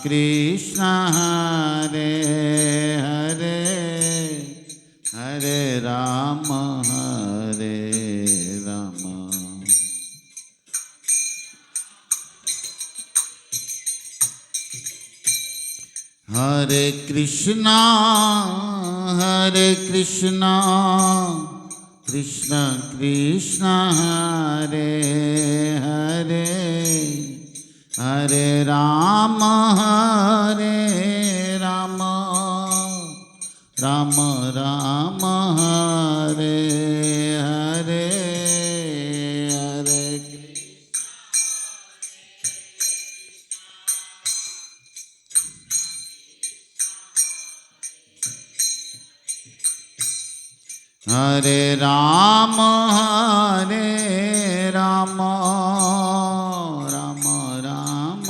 कृष्ण हरे हरे हरे राम हरे कृष्णा कृष्ण कृष्ण हरे हरे हरे राम राम राम हरे हरे हरे राम राम राम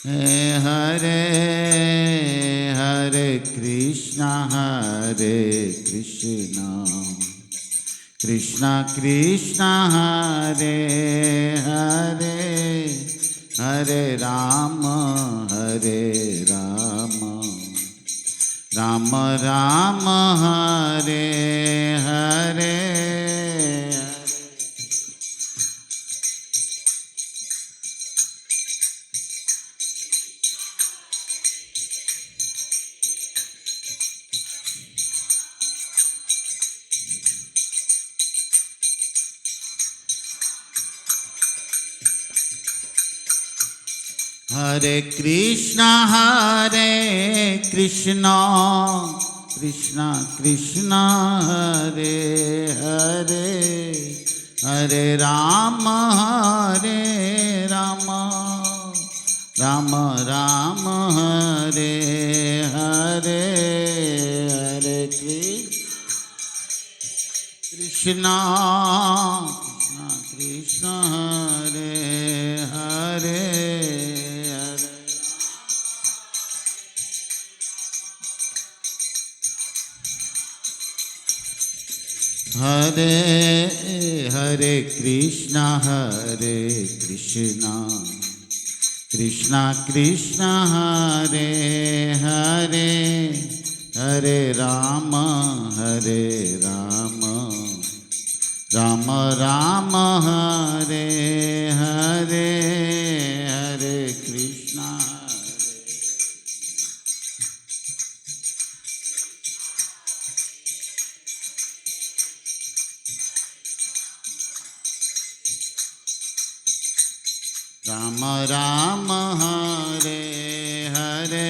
हरे हरे कृष्ण कृष्ण कृष्ण हरे हरे हरे राम राम राम हरे हरे हरे कृष्ण कृष्ण कृष्ण हरे हरे हरे राम राम राम हरे हरे हरे कृष्ण कृष्ण हरे हरे हरे हरे कृष्ण कृष्ण कृष्ण हरे हरे हरे राम राम राम हरे हरे हरे कृष्ण राम राम हरे हरे।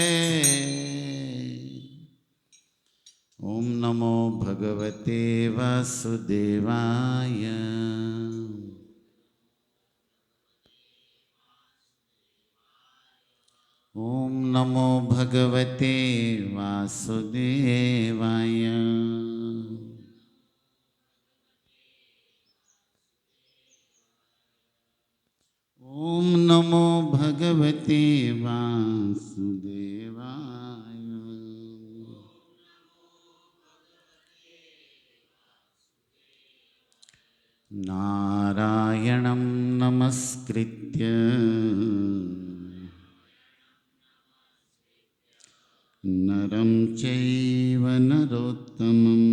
ओम नमो भगवते वासुदेवाय। ओम नमो भगवते वासुदेवाय। ओम नमो भगवते वासुदेवाय। नारायणं नमस्कृत्य नरं चैव नरोत्तमं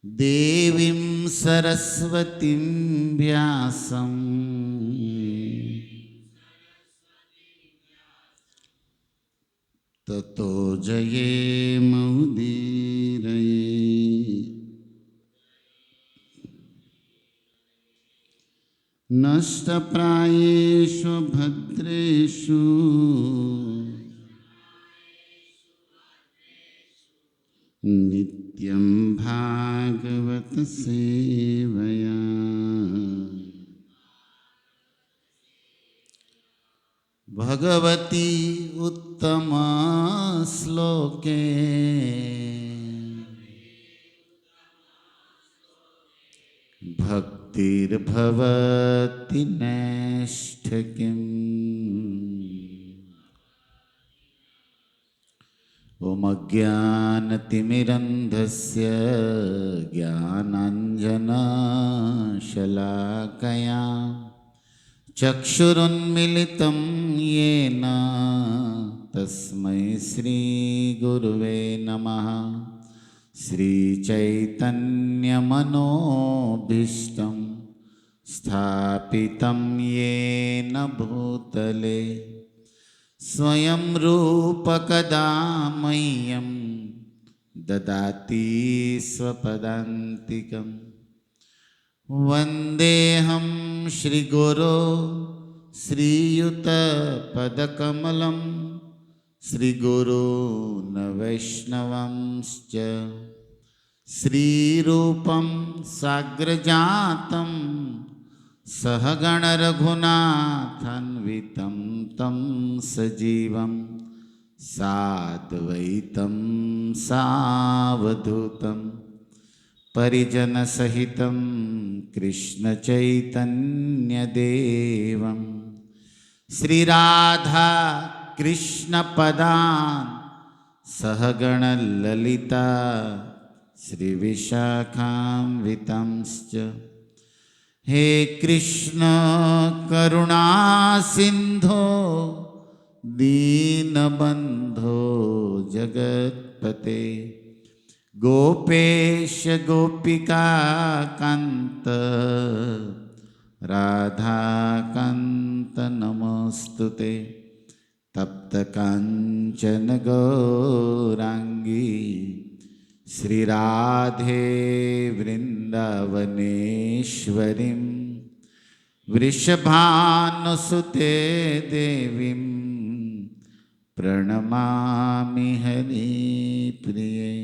देवीं सरस्वतीं व्यासं ततो जयेमुदीरये। नष्टप्रायेषु भद्रेषु नित्यं भागवत सेवया। भगवती उत्तमा श्लोके भक्तिर्भवति नैष्ठिकीम्। ओम अज्ञानतिमिरन्धस्य ज्ञानाञ्जनशलाकया चक्षुरुन्मिलितं येन तस्मै श्रीगुरुवे नमः। श्रीचैतन्यमनोभीष्टं स्थापितं येन भूतले स्वयं रूपकदा मह्यं ददाति स्वपदान्तिकम्। वन्देऽहं श्रीगुरो श्रीयुतपदकमलं श्रीगुरून् वैष्णवंश्च श्रीरूपं साग्रजातं सहगणरघुनाथान्वितं तं सजीवं साद्वैतं सावधूतं परिजनसहितं कृष्णचैतन्यदेवं श्रीराधा कृष्णपदान् सहगणललिता श्रीविशाखान्वितांश्च। हे कृष्ण करुणा सिंधो दीनबंधो जगत्पते गोपेश गोपिका कांत राधा कांत नमोस्तुते। तप्त कांचन गौरांगी श्री राधे वृंदावनेश्वरीं वृषभानुसुते देवीं प्रणमामि हरिप्रिये।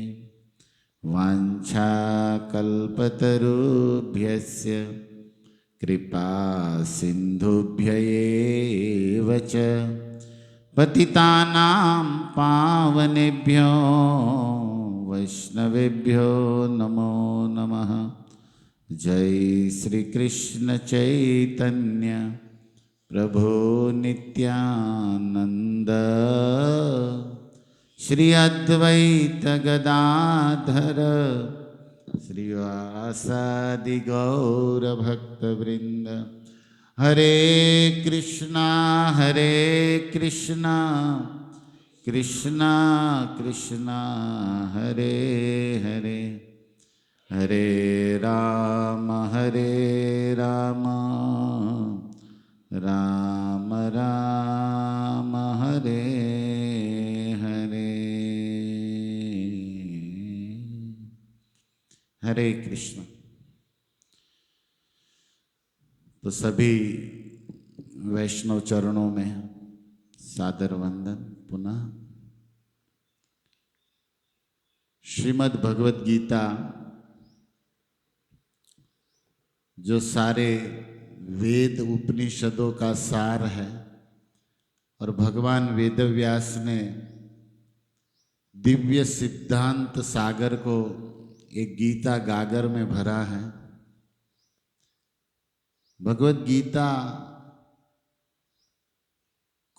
वाञ्छाकल्पतरुभ्यस्य कृपा सिन्धुभ्यैव च पतितानां पावनेभ्यो वैष्णवेभ्यो नमो नमः। जय श्री कृष्ण चैतन्य प्रभु नित्यानंद श्री अद्वैत गदाधर श्रीवासादि गौर भक्तवृंद। हरे कृष्णा कृष्णा कृष्णा हरे हरे हरे राम राम राम हरे हरे। हरे कृष्ण। तो सभी वैष्णव चरणों में सादर वंदन। पुनः श्रीमद् भगवत गीता जो सारे वेद उपनिषदों का सार है और भगवान वेदव्यास ने दिव्य सिद्धांत सागर को एक गीता गागर में भरा है। भगवत गीता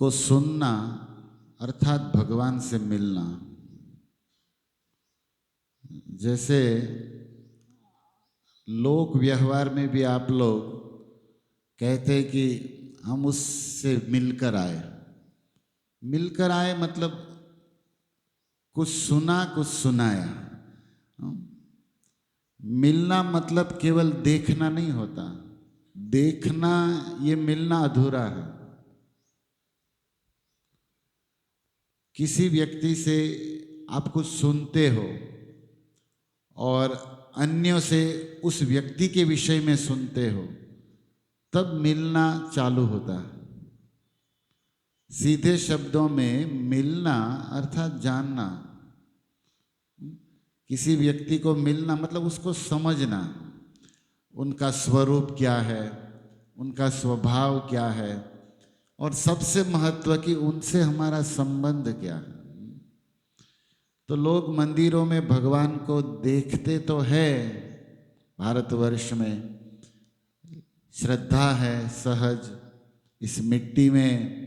को सुनना अर्थात भगवान से मिलना। जैसे लोक व्यवहार में भी आप लोग कहते हैं कि हम उससे मिलकर आए मतलब कुछ सुना कुछ सुनाया। मिलना मतलब केवल देखना नहीं होता, देखना ये मिलना अधूरा है। किसी व्यक्ति से आप कुछ सुनते हो और अन्यों से उस व्यक्ति के विषय में सुनते हो, तब मिलना चालू होता है। सीधे शब्दों में मिलना अर्थात जानना। किसी व्यक्ति को मिलना मतलब उसको समझना, उनका स्वरूप क्या है, उनका स्वभाव क्या है, और सबसे महत्व कि उनसे हमारा संबंध क्या है। तो लोग मंदिरों में भगवान को देखते तो है, भारतवर्ष में श्रद्धा है सहज, इस मिट्टी में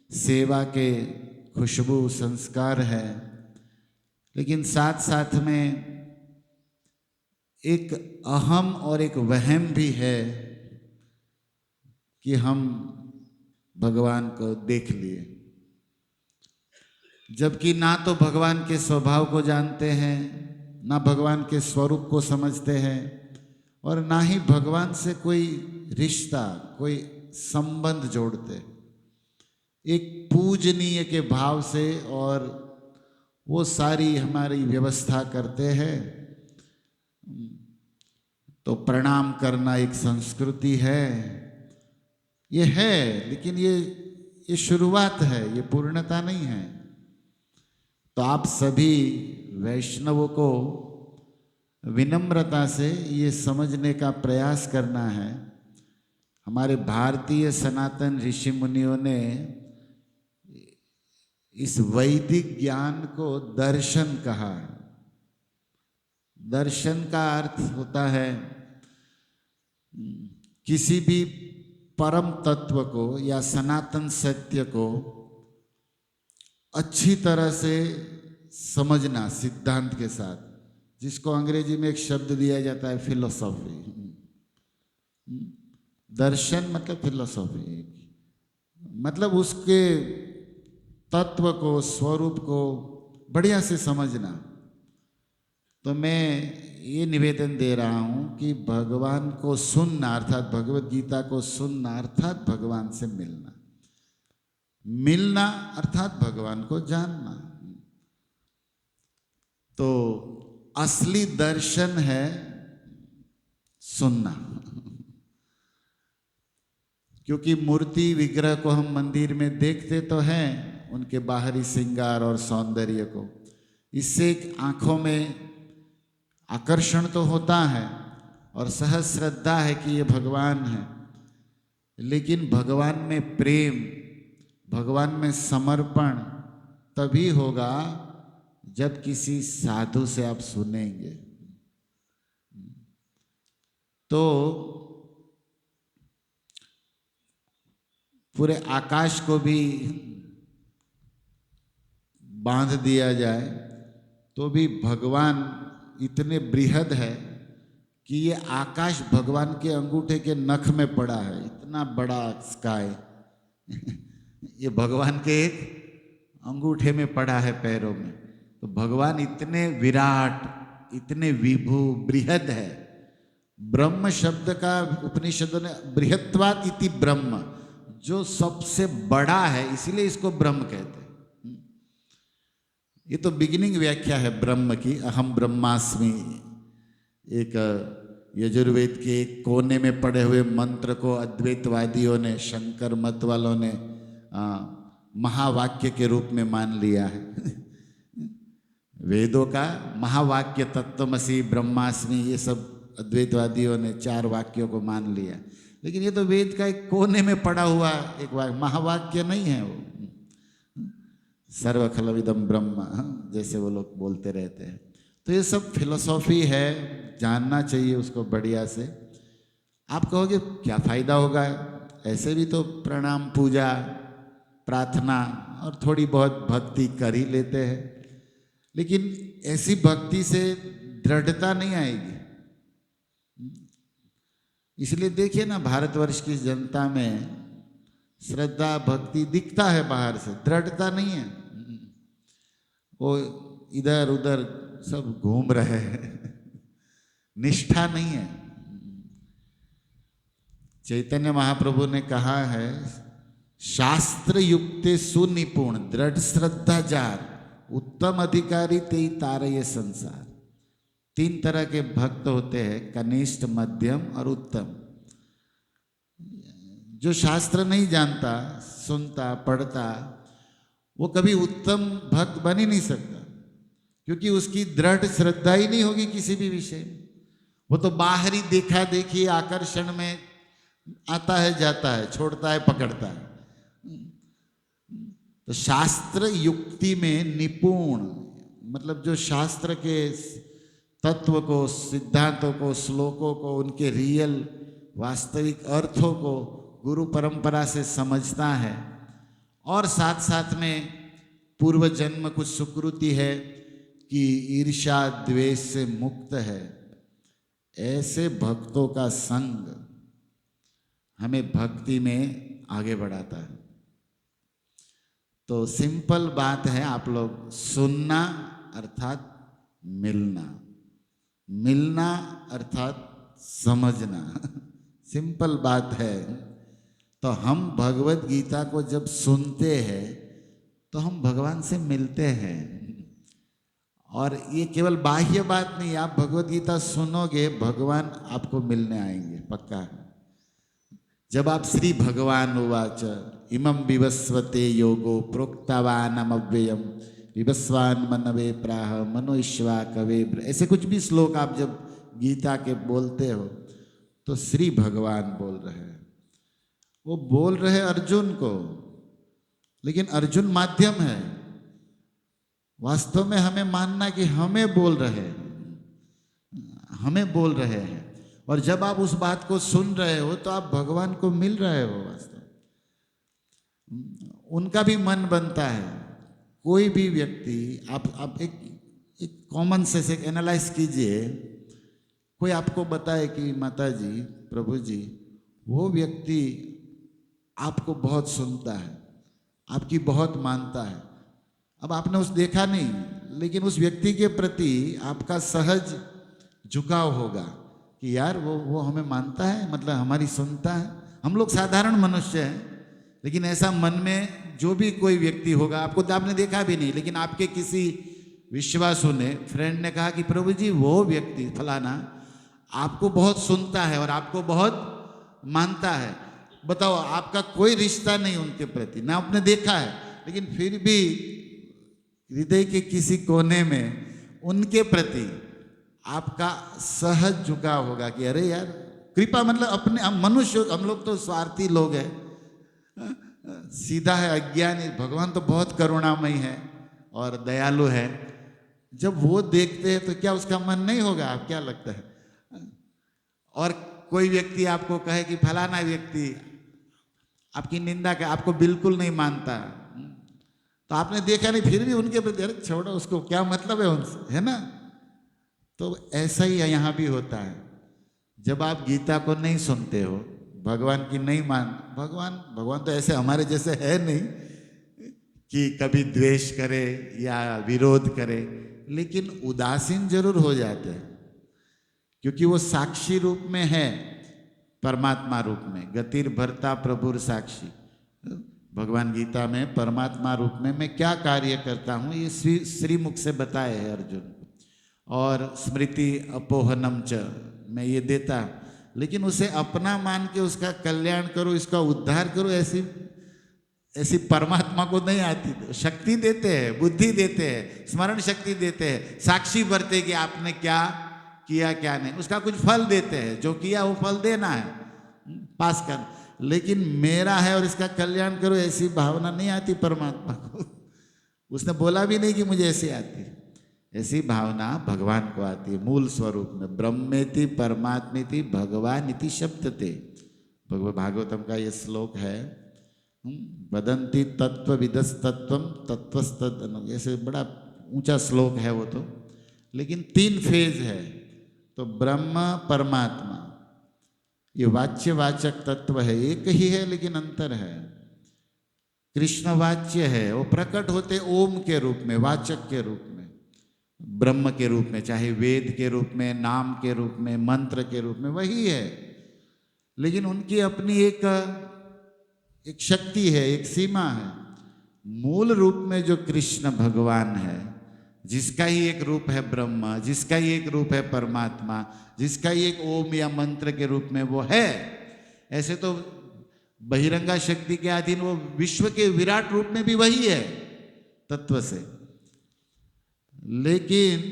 सेवा के खुशबू संस्कार है, लेकिन साथ साथ में एक अहम और एक वहम भी है कि हम भगवान को देख लिए, जबकि ना तो भगवान के स्वभाव को जानते हैं, ना भगवान के स्वरूप को समझते हैं, और ना ही भगवान से कोई रिश्ता, कोई संबंध जोड़ते। एक पूजनीय के भाव से और वो सारी हमारी व्यवस्था करते हैं। तो प्रणाम करना एक संस्कृति है, ये है, लेकिन ये शुरुआत है, ये पूर्णता नहीं है। तो आप सभी वैष्णवों को विनम्रता से ये समझने का प्रयास करना है। हमारे भारतीय सनातन ऋषि मुनियों ने इस वैदिक ज्ञान को दर्शन कहा है। दर्शन का अर्थ होता है किसी भी परम तत्व को या सनातन सत्य को अच्छी तरह से समझना सिद्धांत के साथ, जिसको अंग्रेजी में एक शब्द दिया जाता है फिलोसॉफी। दर्शन मतलब फिलोसॉफी, मतलब उसके तत्व को, स्वरूप को बढ़िया से समझना। तो मैं ये निवेदन दे रहा हूँ कि भगवान को सुनना अर्थात भगवत गीता को सुनना अर्थात भगवान से मिलना, मिलना अर्थात भगवान को जानना। तो असली दर्शन है सुनना। क्योंकि मूर्ति विग्रह को हम मंदिर में देखते तो हैं, उनके बाहरी श्रृंगार और सौंदर्य को, इससे आंखों में आकर्षण तो होता है और सहज श्रद्धा है कि ये भगवान है, लेकिन भगवान में प्रेम, भगवान में समर्पण तभी होगा जब किसी साधु से आप सुनेंगे। तो पूरे आकाश को भी बांध दिया जाए तो भी भगवान इतने बृहद है कि ये आकाश भगवान के अंगूठे के नख में पड़ा है। इतना बड़ा स्काई ये भगवान के एक अंगूठे में पड़ा है, पैरों में। तो भगवान इतने विराट, इतने विभु, बृहद है। ब्रह्म शब्द का उपनिषदों ने बृहत्वात् इति ब्रह्म, जो सबसे बड़ा है, इसीलिए इसको ब्रह्म कहते हैं। ये तो बिगिनिंग व्याख्या है ब्रह्म की, अहम ब्रह्मास्मि। एक यजुर्वेद के एक कोने में पड़े हुए मंत्र को अद्वैतवादियों ने, शंकर मत वालों ने महावाक्य के रूप में मान लिया है। वेदों का महावाक्य तत्वमसि ब्रह्मास्मि, ये सब अद्वैतवादियों ने 4 वाक्यों को मान लिया, लेकिन ये तो वेद का एक कोने में पड़ा हुआ एक वाक्य, महावाक्य नहीं है वो। सर्व खलविदम ब्रह्म, जैसे वो लोग बोलते रहते हैं। तो ये सब फिलोसॉफी है, जानना चाहिए उसको बढ़िया से। आप कहोगे क्या फायदा होगा, ऐसे भी तो प्रणाम, पूजा, प्रार्थना और थोड़ी बहुत भक्ति कर ही लेते हैं, लेकिन ऐसी भक्ति से दृढ़ता नहीं आएगी। इसलिए देखिए ना, भारतवर्ष की जनता में श्रद्धा भक्ति दिखता है बाहर से, दृढ़ता नहीं है। वो इधर उधर सब घूम रहे हैं, निष्ठा नहीं है। चैतन्य महाप्रभु ने कहा है, शास्त्र युक्ते सुनिपुण दृढ़ श्रद्धा जार, उत्तम अधिकारी तेई तारये संसार। 3 तरह के भक्त होते हैं, कनिष्ठ, मध्यम और उत्तम। जो शास्त्र नहीं जानता, सुनता, पढ़ता, वो कभी उत्तम भक्त बन ही नहीं सकता, क्योंकि उसकी दृढ़ श्रद्धा ही नहीं होगी किसी भी विषय में। वो तो बाहरी देखा देखी आकर्षण में आता है, जाता है, छोड़ता है, पकड़ता है। तो शास्त्र युक्ति में निपुण, मतलब जो शास्त्र के तत्व को, सिद्धांतों को, श्लोकों को, उनके रियल वास्तविक अर्थों को गुरु परंपरा से समझता है, और साथ साथ में पूर्व जन्म कुछ सुकृति है कि ईर्ष्या द्वेष से मुक्त है, ऐसे भक्तों का संग हमें भक्ति में आगे बढ़ाता है। तो सिंपल बात है, आप लोग सुनना अर्थात मिलना, मिलना अर्थात समझना। सिंपल बात है। तो हम भगवत गीता को जब सुनते हैं तो हम भगवान से मिलते हैं। और ये केवल बाह्य बात नहीं, आप भगवत गीता सुनोगे भगवान आपको मिलने आएंगे, पक्का है। जब आप श्री भगवान उवाच इमं विवस्वते योगो प्रोक्तवानम अव्ययम विवस्वान मनवे प्राह मनोईश्वा कवे, ऐसे कुछ भी श्लोक आप जब गीता के बोलते हो तो श्री भगवान बोल रहे हैं। वो बोल रहे अर्जुन को, लेकिन अर्जुन माध्यम है। वास्तव में हमें मानना कि हमें बोल रहे हैं, हमें बोल रहे हैं। और जब आप उस बात को सुन रहे हो तो आप भगवान को मिल रहे हो। वास्तव उनका भी मन बनता है। कोई भी व्यक्ति, आप एक कॉमन सेंस एक एनालाइज कीजिए। कोई आपको बताए कि माता जी, प्रभु जी, वो व्यक्ति आपको बहुत सुनता है, आपकी बहुत मानता है। अब आपने उस देखा नहीं, लेकिन उस व्यक्ति के प्रति आपका सहज झुकाव होगा कि यार वो हमें मानता है, मतलब हमारी सुनता है। हम लोग साधारण मनुष्य हैं, लेकिन ऐसा मन में जो भी कोई व्यक्ति होगा, आपने देखा भी नहीं, लेकिन आपके किसी विश्वासु ने, फ्रेंड ने कहा कि प्रभु जी वो व्यक्ति फलाना आपको बहुत सुनता है और आपको बहुत मानता है। बताओ, आपका कोई रिश्ता नहीं उनके प्रति, ना आपने देखा है, लेकिन फिर भी हृदय के किसी कोने में उनके प्रति आपका सहज झुकाव होगा कि अरे यार कृपा, मतलब अपने हम मनुष्य, हम लोग तो स्वार्थी लोग हैं, सीधा है, अज्ञानी। भगवान तो बहुत करुणामयी है और दयालु है। जब वो देखते हैं तो क्या उसका मन नहीं होगा? आप क्या लगता है? और कोई व्यक्ति आपको कहे कि फलाना व्यक्ति आपकी निंदा कर, आपको बिल्कुल नहीं मानता, तो आपने देखा नहीं, फिर भी उनके प्रति अरे छोड़ो उसको, क्या मतलब है उनसे, है ना? तो ऐसा ही यहाँ भी होता है। जब आप गीता को नहीं सुनते हो, भगवान की नहीं भगवान तो ऐसे हमारे जैसे है नहीं कि कभी द्वेष करे या विरोध करे, लेकिन उदासीन जरूर हो जाते हैं, क्योंकि वो साक्षी रूप में है, परमात्मा रूप में। गतिर भरता प्रभुर साक्षी, भगवान गीता में परमात्मा रूप में मैं क्या कार्य करता हूँ, ये श्रीमुख से बताए है अर्जुन। और स्मृति अपोहनम च, मैं ये देता, लेकिन उसे अपना मान के उसका कल्याण करो, इसका उद्धार करो, ऐसी परमात्मा को नहीं आती। शक्ति देते हैं, बुद्धि देते हैं, स्मरण शक्ति देते हैं, साक्षी भरते कि आपने क्या किया क्या नहीं, उसका कुछ फल देते हैं, जो किया वो फल देना है, पास कर। लेकिन मेरा है और इसका कल्याण करो, ऐसी भावना नहीं आती परमात्मा को। उसने बोला भी नहीं कि मुझे ऐसी आती। ऐसी भावना भगवान को आती है मूल स्वरूप में। ब्रह्मेति परमात्मेति भगवान इति शब्दते, भगवत भागवतम का ये श्लोक है। वदन्ति तत्वविदस् तत्वम तत्वस्तद, ऐसे बड़ा ऊंचा श्लोक है वो तो, लेकिन 3 फेज है। तो ब्रह्म परमात्मा ये वाच्य वाचक तत्व है, एक ही है लेकिन अंतर है। कृष्ण वाच्य है, वो प्रकट होते ओम के रूप में, वाचक के रूप में, ब्रह्म के रूप में, चाहे वेद के रूप में, नाम के रूप में, मंत्र के रूप में, वही है। लेकिन उनकी अपनी एक शक्ति है, एक सीमा है। मूल रूप में जो कृष्ण भगवान है, जिसका ही एक रूप है ब्रह्म, जिसका ही एक रूप है परमात्मा, जिसका ही एक ओम या मंत्र के रूप में वो है। ऐसे तो बहिरंगा शक्ति के अधीन वो विश्व के विराट रूप में भी वही है तत्व से। लेकिन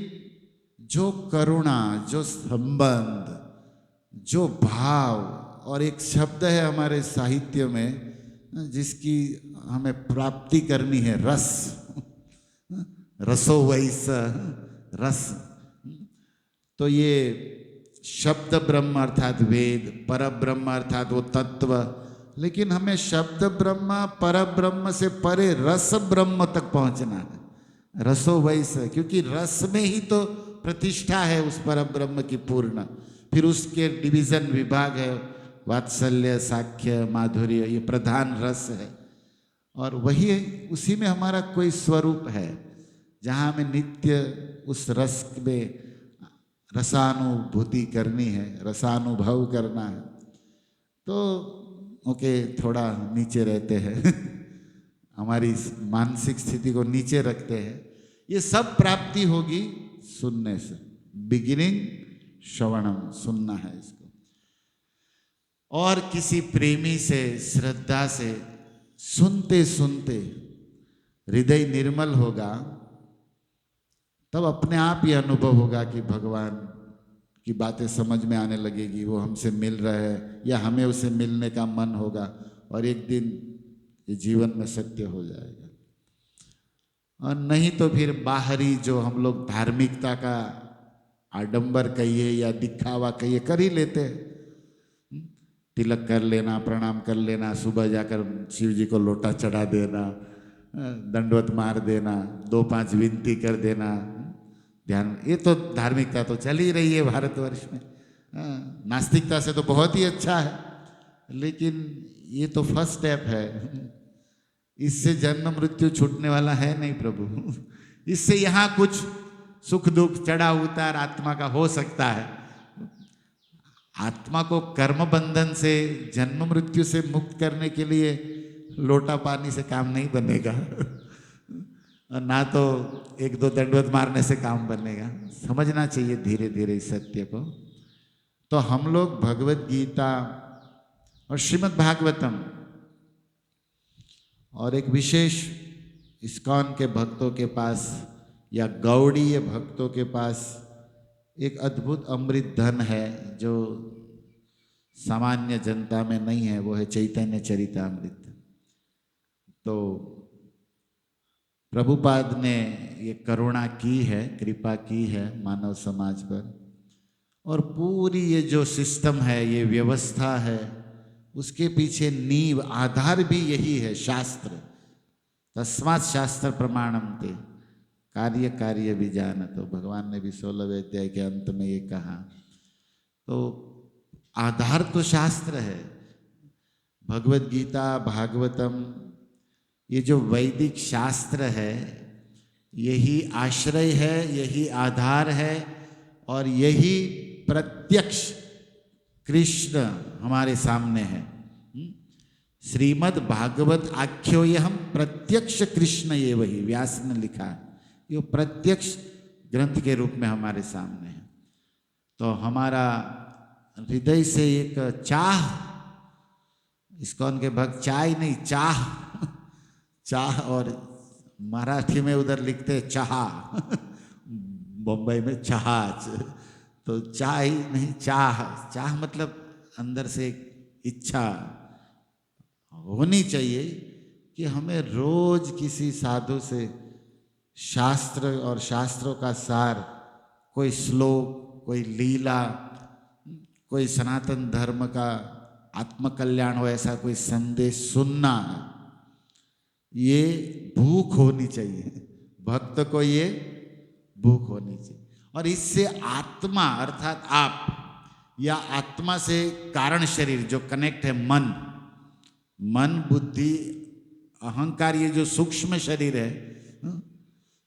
जो करुणा, जो संबंध, जो भाव, और एक शब्द है हमारे साहित्य में जिसकी हमें प्राप्ति करनी है, रस, रसो वैस रस। तो ये शब्द ब्रह्म अर्थात वेद, पर ब्रह्म अर्थात वो तत्व। लेकिन हमें शब्द ब्रह्म, पर ब्रह्म से परे रस ब्रह्म तक पहुंचना है, रसो वैस, क्योंकि रस में ही तो प्रतिष्ठा है उस पर ब्रह्म की पूर्ण। फिर उसके डिवीजन विभाग है, वात्सल्य, साख्य, माधुर्य, ये प्रधान रस है। और वही उसी में हमारा कोई स्वरूप है, जहाँ हमें नित्य उस रस में रसानुभूति करनी है, रसानुभव करना है। तो ओके, थोड़ा नीचे रहते हैं हमारी मानसिक स्थिति को नीचे रखते हैं। ये सब प्राप्ति होगी सुनने से। बिगिनिंग श्रवणम, सुनना है इसको। और किसी प्रेमी से, श्रद्धा से सुनते सुनते हृदय निर्मल होगा, तब अपने आप ये अनुभव होगा कि भगवान की बातें समझ में आने लगेगी, वो हमसे मिल रहे हैं या हमें उसे मिलने का मन होगा, और एक दिन ये जीवन में सत्य हो जाएगा। और नहीं तो फिर बाहरी जो हम लोग धार्मिकता का आडंबर कहिए या दिखावा कहिए कर ही लेते हैं। तिलक कर लेना, प्रणाम कर लेना, सुबह जाकर शिव जी को लोटा चढ़ा देना, दंडवत मार देना, 2-5 विनती कर देना, ध्यान, ये तो धार्मिकता तो चल ही रही है भारतवर्ष में। नास्तिकता से तो बहुत ही अच्छा है, लेकिन ये तो फर्स्ट स्टेप है। इससे जन्म मृत्यु छूटने वाला है नहीं प्रभु। इससे यहाँ कुछ सुख दुख, चढ़ा उतार आत्मा का हो सकता है। आत्मा को कर्म बंधन से, जन्म मृत्यु से मुक्त करने के लिए लोटा पानी से काम नहीं बनेगा ना तो 1-2 दंडवत मारने से काम बनेगा। समझना चाहिए धीरे धीरे इस सत्य को। तो हम लोग भगवत गीता और श्रीमद् भागवतम और एक विशेष इस्कॉन के भक्तों के पास या गौड़ीय भक्तों के पास एक अद्भुत अमृत धन है जो सामान्य जनता में नहीं है, वो है चैतन्य चरितामृत। तो प्रभुपाद ने ये करुणा की है, कृपा की है मानव समाज पर, और पूरी ये जो सिस्टम है, ये व्यवस्था है, उसके पीछे नींव, आधार भी यही है, शास्त्र। तस्मात् शास्त्र प्रमाणम ते कार्य कार्य भी जानतो, भगवान ने भी 16वें अध्याय के अंत में ये कहा। तो आधार तो शास्त्र है। भगवत गीता, भागवतम, ये जो वैदिक शास्त्र है, यही आश्रय है, यही आधार है, और यही प्रत्यक्ष कृष्ण हमारे सामने है। श्रीमद् भागवत आख्यो ये हम प्रत्यक्ष कृष्ण, ये वही व्यास ने लिखा है, ये प्रत्यक्ष ग्रंथ के रूप में हमारे सामने है। तो हमारा हृदय से एक चाह, इस्कॉन के भक्त चाय नहीं, चाह चाह, और मराठी में उधर लिखते चाह बम्बई में जहाज, तो चाय नहीं, चाह। चाह मतलब अंदर से इच्छा होनी चाहिए कि हमें रोज किसी साधु से शास्त्र और शास्त्रों का सार, कोई श्लोक, कोई लीला, कोई सनातन धर्म का आत्मकल्याण हो, ऐसा कोई संदेश सुनना है। ये भूख होनी चाहिए, भक्त को ये भूख होनी चाहिए। और इससे आत्मा अर्थात आप, या आत्मा से कारण शरीर जो कनेक्ट है, मन बुद्धि अहंकार, ये जो सूक्ष्म शरीर है,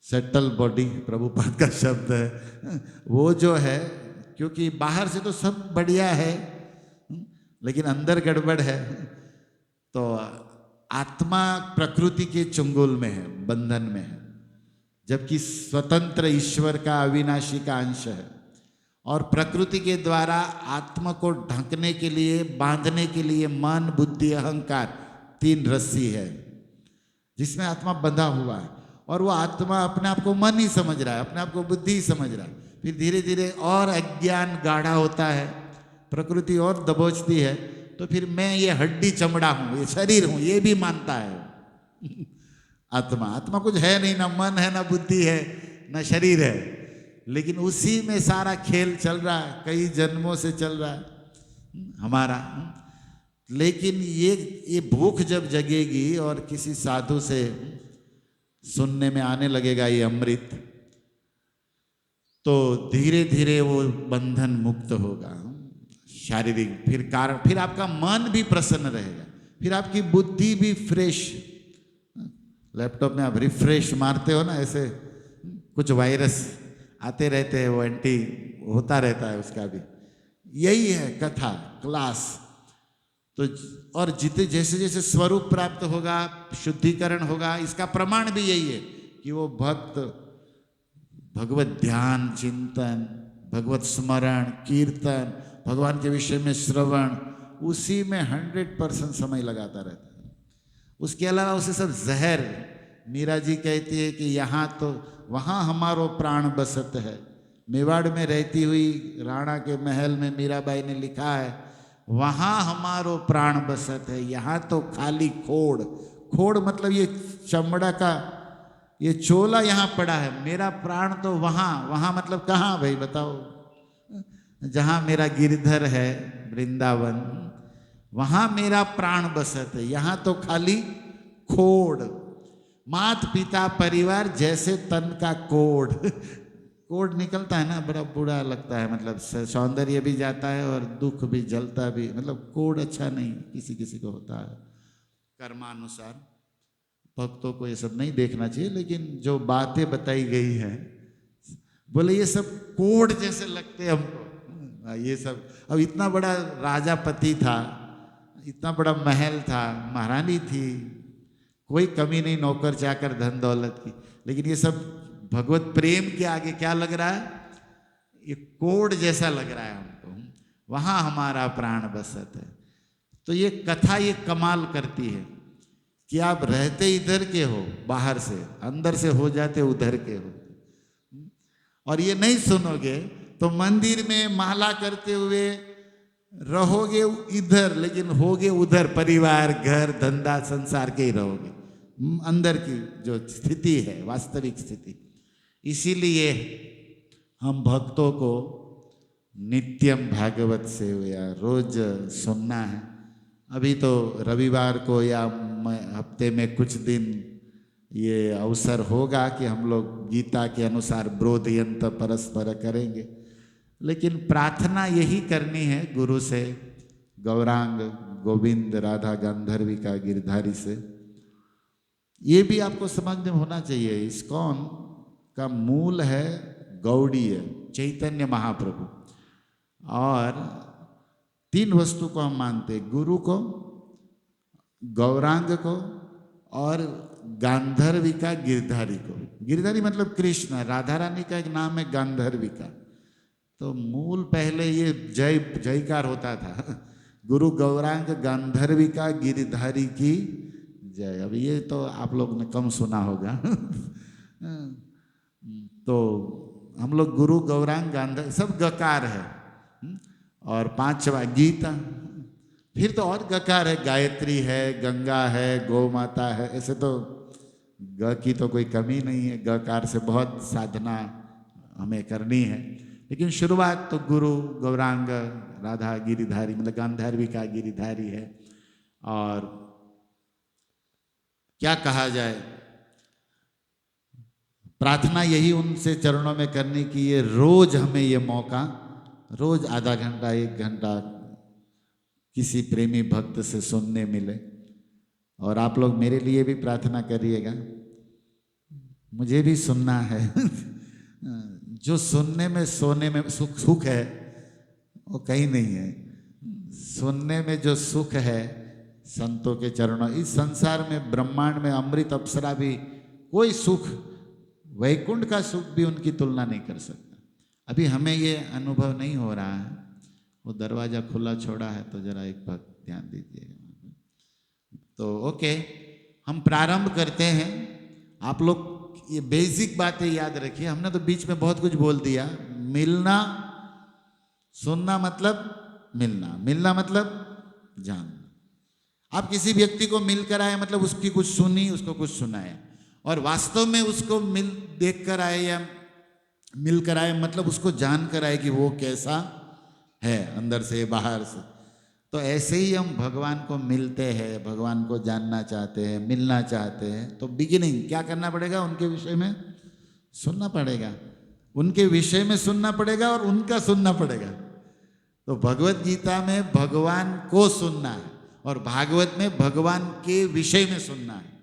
सेटल बॉडी प्रभुपाद का शब्द है, वो जो है, क्योंकि बाहर से तो सब बढ़िया है लेकिन अंदर गड़बड़ है। तो आत्मा प्रकृति के चंगुल में है, बंधन में है, जबकि स्वतंत्र ईश्वर का अविनाशी का अंश है। और प्रकृति के द्वारा आत्मा को ढकने के लिए, बांधने के लिए मन बुद्धि अहंकार 3 रस्सी है जिसमें आत्मा बंधा हुआ है। और वो आत्मा अपने आप को मन ही समझ रहा है, अपने आप को बुद्धि ही समझ रहा है। फिर धीरे धीरे और अज्ञान गाढ़ा होता है, प्रकृति और दबोचती है, तो फिर मैं ये हड्डी चमड़ा हूँ, ये शरीर हूँ, ये भी मानता है आत्मा कुछ है नहीं, ना मन है, ना बुद्धि है, ना शरीर है, लेकिन उसी में सारा खेल चल रहा है, कई जन्मों से चल रहा है हमारा। लेकिन ये भूख जब जगेगी और किसी साधु से सुनने में आने लगेगा ये अमृत, तो धीरे धीरे वो बंधन मुक्त होगा, शारीरिक, फिर कारण, फिर आपका मन भी प्रसन्न रहेगा, फिर आपकी बुद्धि भी फ्रेश। लैपटॉप में आप रिफ्रेश मारते हो ना, ऐसे कुछ वायरस आते रहते हैं, वो एंटी होता रहता है उसका भी। यही है कथा क्लास। तो और जितने जैसे जैसे स्वरूप प्राप्त होगा, शुद्धिकरण होगा, इसका प्रमाण भी यही है कि वो भक्त भगवत ध्यान चिंतन, भगवत स्मरण कीर्तन, भगवान के विषय में श्रवण, उसी में 100% समय लगाता रहता है। उसके अलावा उसे सब जहर। मीरा जी कहती है कि यहाँ तो वहाँ हमारो प्राण बसत है। मेवाड़ में रहती हुई राणा के महल में मीराबाई ने लिखा है, वहाँ हमारो प्राण बसत है, यहाँ तो खाली खोड़। खोड़ मतलब ये चमड़ा का ये चोला यहाँ पड़ा है, मेरा प्राण तो वहाँ। वहाँ मतलब कहाँ भाई बताओ? जहाँ मेरा गिरधर है वृंदावन, वहाँ मेरा प्राण बसत है, यहाँ तो खाली खोड़। मात पिता परिवार जैसे तन का कोढ़। कोढ़ निकलता है ना, बड़ा बुरा लगता है, मतलब सौंदर्य भी जाता है और दुख भी जलता भी, मतलब कोढ़ अच्छा नहीं, किसी किसी को होता है कर्मानुसार। भक्तों को ये सब नहीं देखना चाहिए, लेकिन जो बातें बताई गई हैं, बोले ये सब कोढ़ जैसे लगते हमको। ये सब, अब इतना बड़ा राजापति था, इतना बड़ा महल था, महारानी थी, कोई कमी नहीं नौकर चाकर धन दौलत की, लेकिन ये सब भगवत प्रेम के आगे क्या लग रहा है? ये कोढ़ जैसा लग रहा है हमको। वहाँ हमारा प्राण बसत है। तो ये कथा ये कमाल करती है कि आप रहते इधर के हो, बाहर से, अंदर से हो जाते उधर के हो। और ये नहीं सुनोगे तो मंदिर में माला करते हुए रहोगे इधर, लेकिन होगे उधर, परिवार घर धंधा संसार के ही रहोगे, अंदर की जो स्थिति है वास्तविक स्थिति। इसीलिए हम भक्तों को नित्यम भागवत सेवया रोज सुनना है। अभी तो रविवार को या हफ्ते में कुछ दिन ये अवसर होगा कि हम लोग गीता के अनुसार ब्रोधयंत परस्पर करेंगे, लेकिन प्रार्थना यही करनी है गुरु से, गौरांग गोविंद राधा गांधर्विका गिरधारी से। ये भी आपको समझ में होना चाहिए, इस्कॉन का मूल है गौड़ीय चैतन्य महाप्रभु, और 3 वस्तु को हम मानते हैं, गुरु को, गौरांग को और गांधर्विका गिरधारी को। गिरधारी मतलब कृष्ण, राधा रानी का एक नाम है गांधर्विका। तो मूल पहले ये जय जयकार होता था, गुरु गौरांग गांधर्विका गिरधारी की जय। अब ये तो आप लोग ने कम सुना होगा। तो हम लोग गुरु गौरांग गांधर सब गकार है, और 5वां गीता, फिर तो और गकार है, गायत्री है, गंगा है, गौ माता है। ऐसे तो ग की तो कोई कमी नहीं है, गकार से बहुत साधना हमें करनी है, लेकिन शुरुआत तो गुरु गौरांग राधा गिरिधारी मतलब गांधर्विका गिरिधारी है। और क्या कहा जाए, प्रार्थना यही उनसे चरणों में करने की, ये रोज हमें ये मौका, रोज आधा घंटा 1 घंटा किसी प्रेमी भक्त से सुनने मिले। और आप लोग मेरे लिए भी प्रार्थना करिएगा, मुझे भी सुनना है। जो सुनने में सोने में सुख है वो कहीं नहीं है। सुनने में जो सुख है संतों के चरणों, इस संसार में ब्रह्मांड में अमृत अप्सरा भी कोई सुख, वैकुंठ का सुख भी उनकी तुलना नहीं कर सकता। अभी हमें ये अनुभव नहीं हो रहा है, वो दरवाजा खुला छोड़ा है, तो जरा एक बात ध्यान दीजिएगा। तो ओके, हम प्रारंभ करते हैं। आप लोग ये बेसिक बातें याद रखिए, हमने तो बीच में बहुत कुछ बोल दिया। मिलना, सुनना मतलब मिलना, मिलना मतलब जानना। आप किसी व्यक्ति को मिलकर आए मतलब उसकी कुछ सुनी, उसको कुछ सुनाया, और वास्तव में उसको देख कर आए या मिलकर आए मतलब उसको जान कर आए कि वो कैसा है अंदर से बाहर से। तो ऐसे ही हम भगवान को मिलते हैं, भगवान को जानना चाहते हैं, मिलना चाहते हैं, तो बिगिनिंग क्या करना पड़ेगा? उनके विषय में सुनना पड़ेगा, उनके विषय में सुनना पड़ेगा और उनका सुनना पड़ेगा। तो भगवत गीता में भगवान को सुनना है और भागवत में भगवान के विषय में सुनना है।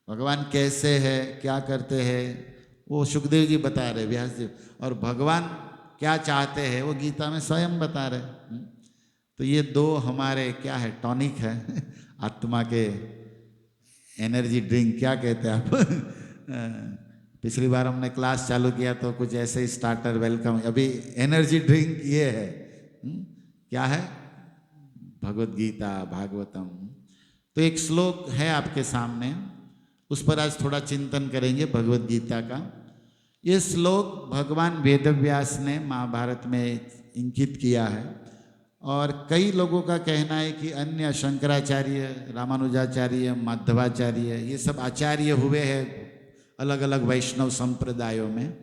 भगवान कैसे है, क्या करते हैं, वो सुखदेव जी बता रहे, व्यास जी, और भगवान क्या चाहते हैं वो गीता में स्वयं बता रहे। तो ये दो हमारे क्या है, टॉनिक है आत्मा के, एनर्जी ड्रिंक क्या कहते हैं आप पिछली बार हमने क्लास चालू किया तो कुछ ऐसे ही स्टार्टर वेलकम, अभी एनर्जी ड्रिंक ये है। क्या है, भगवत गीता भागवतम। तो एक श्लोक है आपके सामने, उस पर आज थोड़ा चिंतन करेंगे भगवत गीता का। ये श्लोक भगवान वेदव्यास ने महाभारत में इंकित किया है और कई लोगों का कहना है कि अन्य शंकराचार्य, रामानुजाचार्य, माधवाचार्य, ये सब आचार्य हुए हैं अलग अलग वैष्णव संप्रदायों में,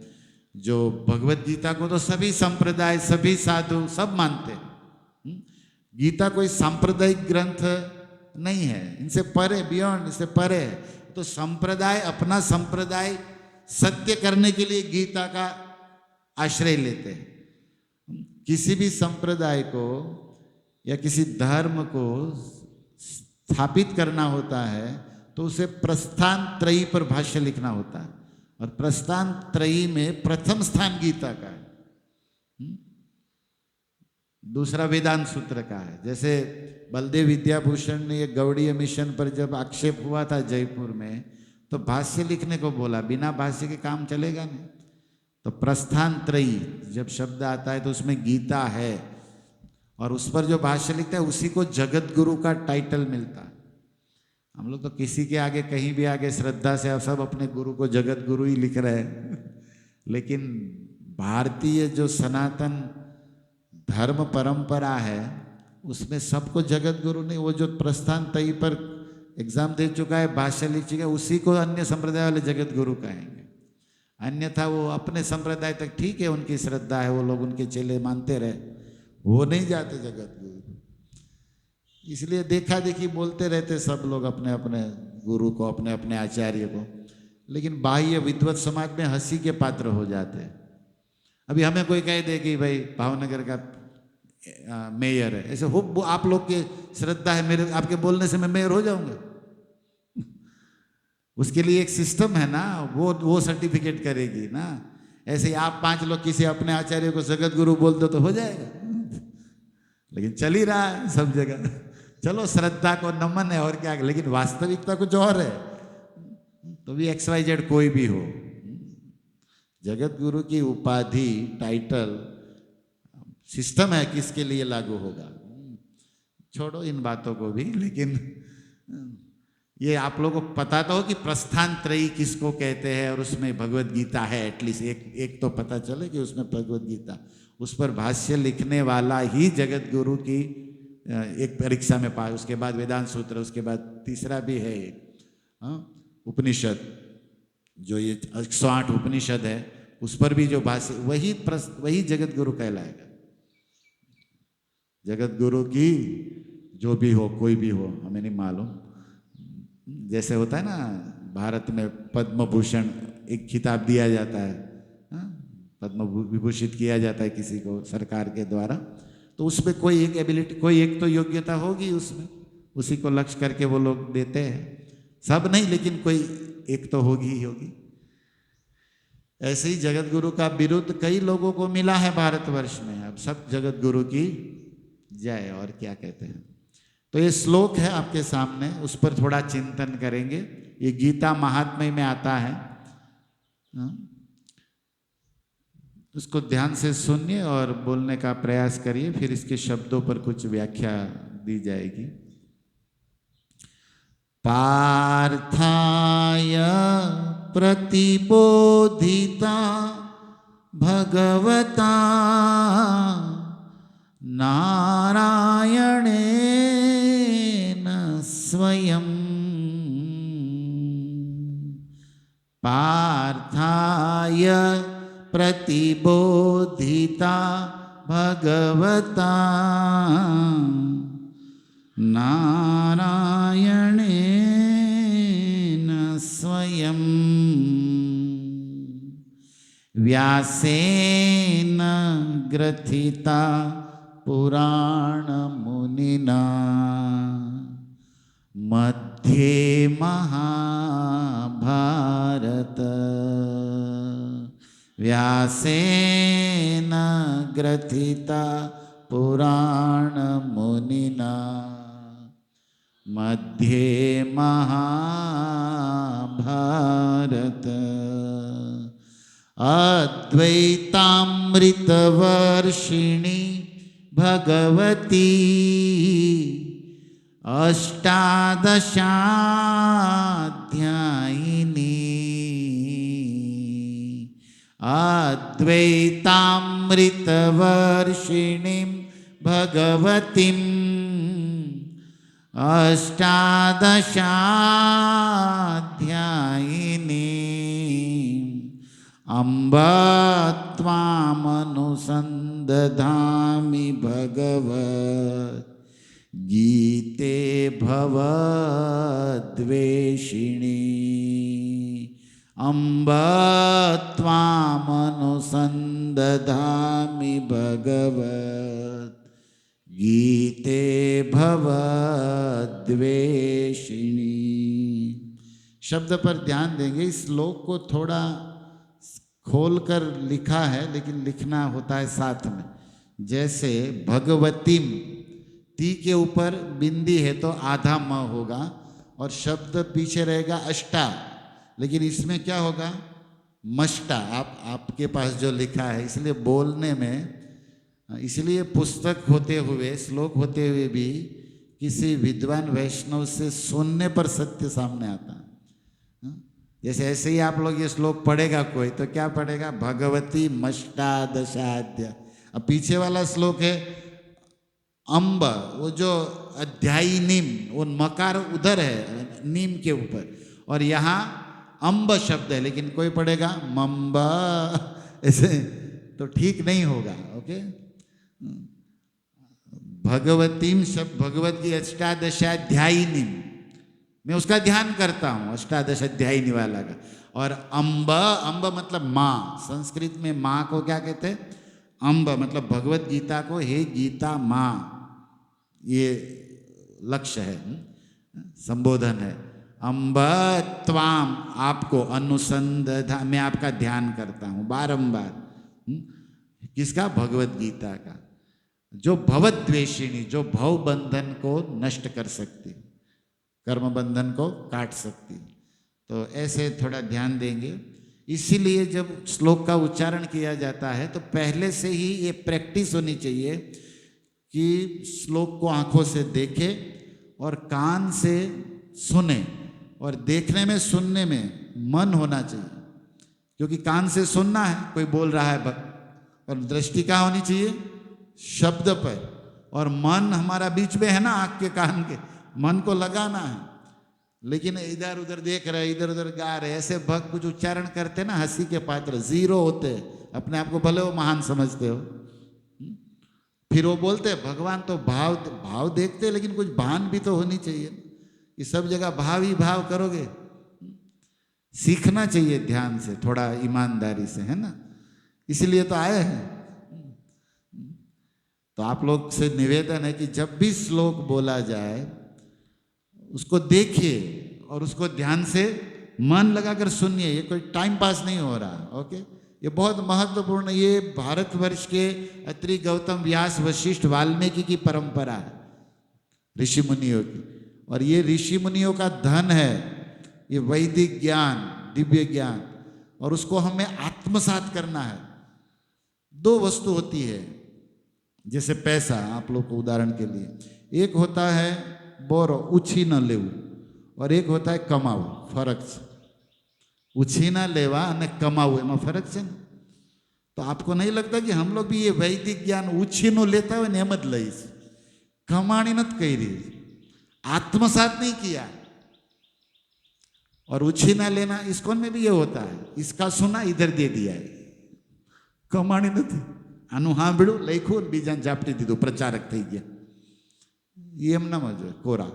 जो भगवत गीता को तो सभी संप्रदाय, सभी साधु सब मानते हैं। गीता कोई सांप्रदायिक ग्रंथ नहीं है, इनसे परे, बियॉन्ड, इससे परे है। तो संप्रदाय अपना संप्रदाय सत्य करने के लिए गीता का आश्रय लेते हैं। किसी भी संप्रदाय को या किसी धर्म को स्थापित करना होता है तो उसे प्रस्थान त्रयी पर भाष्य लिखना होता है, और प्रस्थान त्रयी में प्रथम स्थान गीता का है, दूसरा वेदांत सूत्र का है। जैसे बलदेव विद्याभूषण ने ये गौड़ीय मिशन पर जब आक्षेप हुआ था जयपुर में, तो भाष्य लिखने को बोला, बिना भाष्य के काम चलेगा नहीं। तो प्रस्थान त्रयी जब शब्द आता है तो उसमें गीता है, और उस पर जो भाष्य लिखता है उसी को जगत गुरु का टाइटल मिलता है। हम लोग तो किसी के आगे, कहीं भी आगे श्रद्धा से आप सब अपने गुरु को जगत गुरु ही लिख रहे हैं लेकिन भारतीय जो सनातन धर्म परंपरा है उसमें सबको जगत गुरु नहीं, वो जो प्रस्थान त्रयी पर एग्जाम दे चुका है, भाष्य लिख चुका है, उसी को अन्य संप्रदाय वाले जगत गुरु कहेंगे। अन्यथा वो अपने संप्रदाय तक ठीक है, उनकी श्रद्धा है, वो लोग उनके चेले मानते रहे, वो नहीं जाते जगत गुरु। इसलिए देखा देखी बोलते रहते सब लोग अपने अपने गुरु को, अपने अपने आचार्य को, लेकिन बाह्य विद्वत समाज में हंसी के पात्र हो जाते हैं। अभी हमें कोई कह दे कि भाई भावनगर का मेयर है, ऐसे हो, आप लोग की श्रद्धा है, मेरे आपके बोलने से मैं मेयर हो जाऊंगा उसके लिए एक सिस्टम है ना, वो सर्टिफिकेट करेगी ना। ऐसे ही आप 5 लोग किसी अपने आचार्य को जगत गुरु बोल दो तो हो जाएगा लेकिन चल ही रहा है सब जगह। चलो श्रद्धा को नमन है और क्या, लेकिन वास्तविकता कुछ और है। तो भी XYZ कोई भी हो, जगत गुरु की उपाधि, टाइटल, सिस्टम है किसके लिए लागू होगा, छोड़ो इन बातों को भी। लेकिन ये आप लोगों को पता तो हो कि प्रस्थान त्रयी किसको कहते हैं, और उसमें भगवत गीता है। एटलीस्ट एक तो पता चले कि उसमें भगवत गीता, उस पर भाष्य लिखने वाला ही जगत गुरु की एक परीक्षा में पास, उसके बाद वेदांत सूत्र, उसके बाद तीसरा भी है एक उपनिषद, जो ये 108 उपनिषद है, उस पर भी जो भाष्य, वही जगत गुरु कहलाएगा। जगत गुरु की जो भी हो, कोई भी हो, हमें नहीं मालूम। जैसे होता है ना भारत में पद्म भूषण एक खिताब दिया जाता है, पद्म विभूषित किया जाता है किसी को सरकार के द्वारा, तो उसमें कोई एक एबिलिटी, कोई एक तो योग्यता होगी उसमें, उसी को लक्ष्य करके वो लोग देते हैं। सब नहीं, लेकिन कोई एक तो होगी ही होगी। ऐसे ही जगत गुरु का बिरुद कई लोगों को मिला है भारतवर्ष में। अब सब जगत गुरु की जय, और क्या कहते हैं। तो ये श्लोक है आपके सामने, उस पर थोड़ा चिंतन करेंगे। ये गीता महात्म्य में आता है, उसको ध्यान से सुनिए और बोलने का प्रयास करिए, फिर इसके शब्दों पर कुछ व्याख्या दी जाएगी। पार्थाय प्रतिबोधिता भगवता नारायणेन स्वयं। पार्थाय प्रतिबोधिता भगवता नारायणेन स्वयं। व्यासेन ग्रथिता पुराणमुनिना मध्ये महाभारत व्यासेन ग्रथिता पुराणमुनिना मध्ये महाभारत अद्वैतामृतवर्षिणी भगवती अष्टादशाध्यायिनी अद्वैतामृतवर्षिणीं भगवतीम् अष्टादशाध्यायिनीम् अम्ब त्वामनुसन्दधामि भगवत् गीते भवद्वेषिणी अम्ब त्वामनुसन्दधामि भगवत् गीते भवद्वेषिणी। शब्द पर ध्यान देंगे। इस श्लोक को थोड़ा खोलकर लिखा है, लेकिन लिखना होता है साथ में। जैसे भगवतीम, ती के ऊपर बिंदी है तो आधा म होगा और शब्द पीछे रहेगा अष्टा, लेकिन इसमें क्या होगा मष्टा। आपके पास जो लिखा है, इसलिए बोलने में, इसलिए पुस्तक होते हुए, श्लोक होते हुए भी किसी विद्वान वैष्णव से सुनने पर सत्य सामने आता है। जैसे ऐसे ही आप लोग ये श्लोक पढ़ेगा कोई तो क्या पढ़ेगा, भगवती मष्टादशाध्याय। अब पीछे वाला श्लोक है अम्ब, वो जो अध्यायी नीम, वो मकार उधर है नीम के ऊपर, और यहाँ अम्ब शब्द है, लेकिन कोई पढ़ेगा मम्ब, ऐसे तो ठीक नहीं होगा। ओके, भगवतीम शब्द, भगवत की अष्टादशाध्यायिनी, मैं उसका ध्यान करता हूँ, अष्टादशाध्यायिनी वाला का। और अम्ब, अम्ब मतलब माँ, संस्कृत में माँ को क्या कहते हैं, अम्ब, मतलब भगवत गीता को हे गीता माँ, ये लक्ष्य है, संबोधन है। अम्ब त्वाम, आपको, अनुसंधा, मैं आपका ध्यान करता हूँ बारंबार। किसका, भगवत गीता का, जो भवद्वेषिणी, जो भव बंधन को नष्ट कर सकती, कर्म बंधन को काट सकती। तो ऐसे थोड़ा ध्यान देंगे। इसीलिए जब श्लोक का उच्चारण किया जाता है तो पहले से ही ये प्रैक्टिस होनी चाहिए कि श्लोक को आंखों से देखे और कान से सुने, और देखने में सुनने में मन होना चाहिए, क्योंकि कान से सुनना है, कोई बोल रहा है, और दृष्टि कहाँ होनी चाहिए, शब्द पर, और मन हमारा बीच में है ना, आँख के कान के, मन को लगाना है। लेकिन इधर उधर देख रहे, इधर उधर गा रहे, ऐसे भक्त कुछ उच्चारण करते ना, हंसी के पात्र, जीरो होते, अपने आप को भले वो महान समझते हो, फिर वो बोलते भगवान तो भाव देखते, लेकिन कुछ भान भी तो होनी चाहिए। ये सब जगह भाव ही भाव करोगे, सीखना चाहिए ध्यान से, थोड़ा ईमानदारी से, है ना, इसलिए तो आए हैं। तो आप लोग से निवेदन है कि जब भी श्लोक बोला जाए उसको देखिए और उसको ध्यान से मन लगाकर सुनिए। ये कोई टाइम पास नहीं हो रहा, ओके, ये बहुत महत्वपूर्ण, ये भारतवर्ष के अत्रि, गौतम, व्यास, वशिष्ठ, वाल्मीकि की परंपरा है, ऋषि मुनियों की, और ये ऋषि मुनियों का धन है, ये वैदिक ज्ञान, दिव्य ज्ञान, और उसको हमें आत्मसात करना है। दो वस्तु होती है, जैसे पैसा, आप लोग को उदाहरण के लिए, एक होता है बोरो, उछीना लेवू, और एक होता है कमाऊ। फर्क છે, उछीना लेवा અને कमाऊ, એમાં ફરક છે ને। तो आपको नहीं लगता कि हम लोग भी ये वैदिक ज्ञान उछीनो लेता है ने एम ज लईश, कमाणी નથી કરી, आत्मसात नहीं किया। और उछीना लेना, इस्कॉन में भी ये होता है, इसका सुना इधर दे दिया है, कमाणी નથી, આનું સાંભળ્યું, લખ્યું, બીજાને ઝાપટી દીધું, પ્રચારક થઈ ગયા, ये एम ना मजे कोरा।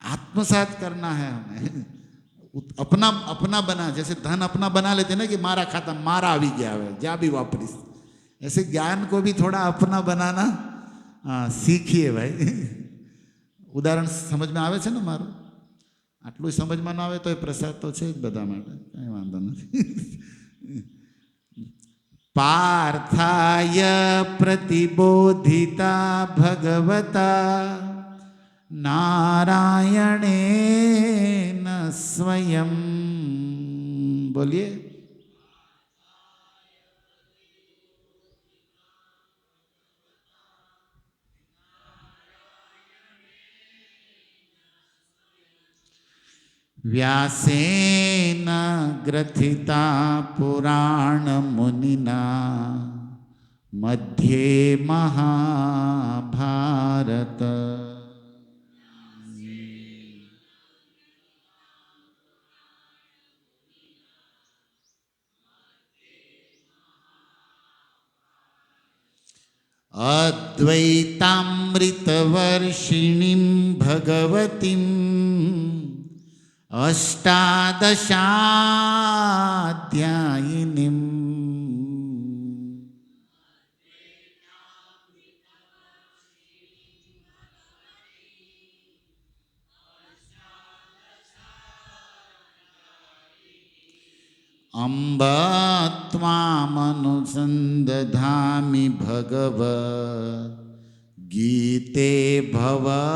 आत्मसात करना है हमें, अपना अपना बना, जैसे धन अपना बना लेते ना कि मारा खाता मारा आवी गया है, जा भी वापरीस, ऐसे ज्ञान को भी थोड़ा अपना बनाना सीखिए भाई। ઉદાહરણ સમજમાં આવે છે ને મારું? આટલું સમજમાં ના આવે તો એ પ્રસાદ તો છે જ બધા માટે, કંઈ વાંધો નથી. પાર્થાય પ્રતિબોધિતા ભગવતા નારાયણેન સ્વયં. બોલીએ. व्यासेन ग्रथिता पुराण मुनिना मध्ये महाभारत. अद्वैतामृतवर्षिणीं भगवतीं अष्टादशाध्यायिनीम्. अम्ब त्वामनुसन्दधामि भगवद् गीते भवद्वेषिणीम्.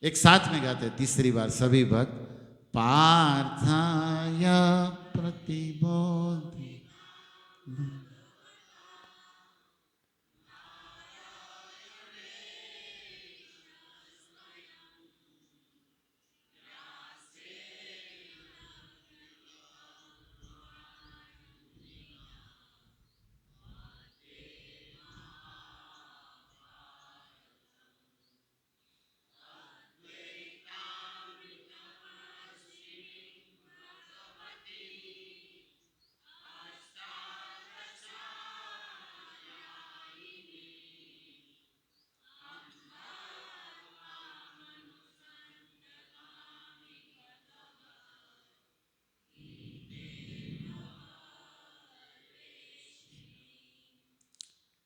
एक साथ में गाते तीसरी बार सभी भक्त. पार्थाय प्रतिबोधि.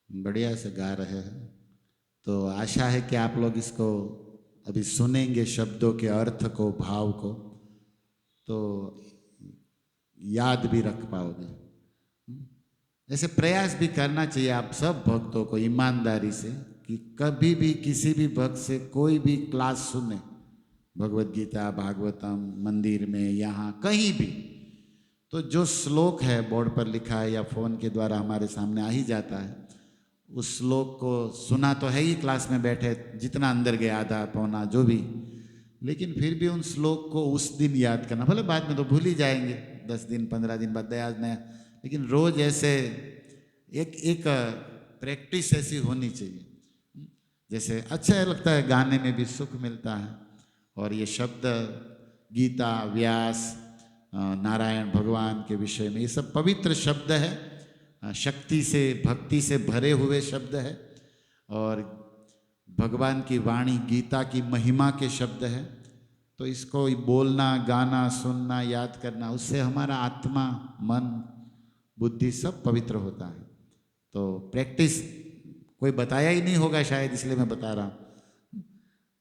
बढ़िया से गा रहे हैं. तो आशा है कि आप लोग इसको अभी सुनेंगे, शब्दों के अर्थ को, भाव को, तो याद भी रख पाओगे. ऐसे प्रयास भी करना चाहिए आप सब भक्तों को ईमानदारी से कि कभी भी किसी भी भक्त से कोई भी क्लास सुने, भगवद गीता, भागवतम, मंदिर में, यहाँ कहीं भी, तो जो श्लोक है बोर्ड पर लिखा है या फोन के द्वारा हमारे सामने आ ही जाता है, उस श्लोक को सुना तो है ही क्लास में बैठे, जितना अंदर गया आधा पौना जो भी, लेकिन फिर भी उन श्लोक को उस दिन याद करना. भले बाद में तो भूल ही जाएंगे, 10 दिन 15 दिन बाद याद नहीं, लेकिन रोज ऐसे एक प्रैक्टिस ऐसी होनी चाहिए. जैसे अच्छा लगता है, गाने में भी सुख मिलता है. और ये शब्द गीता, व्यास, नारायण भगवान के विषय में, ये सब पवित्र शब्द है, शक्ति से, भक्ति से भरे हुए शब्द है. और भगवान की वाणी, गीता की महिमा के शब्द है. तो इसको बोलना, गाना, सुनना, याद करना, उससे हमारा आत्मा, मन, बुद्धि सब पवित्र होता है. तो प्रैक्टिस कोई बताया ही नहीं होगा शायद, इसलिए मैं बता रहा हूँ.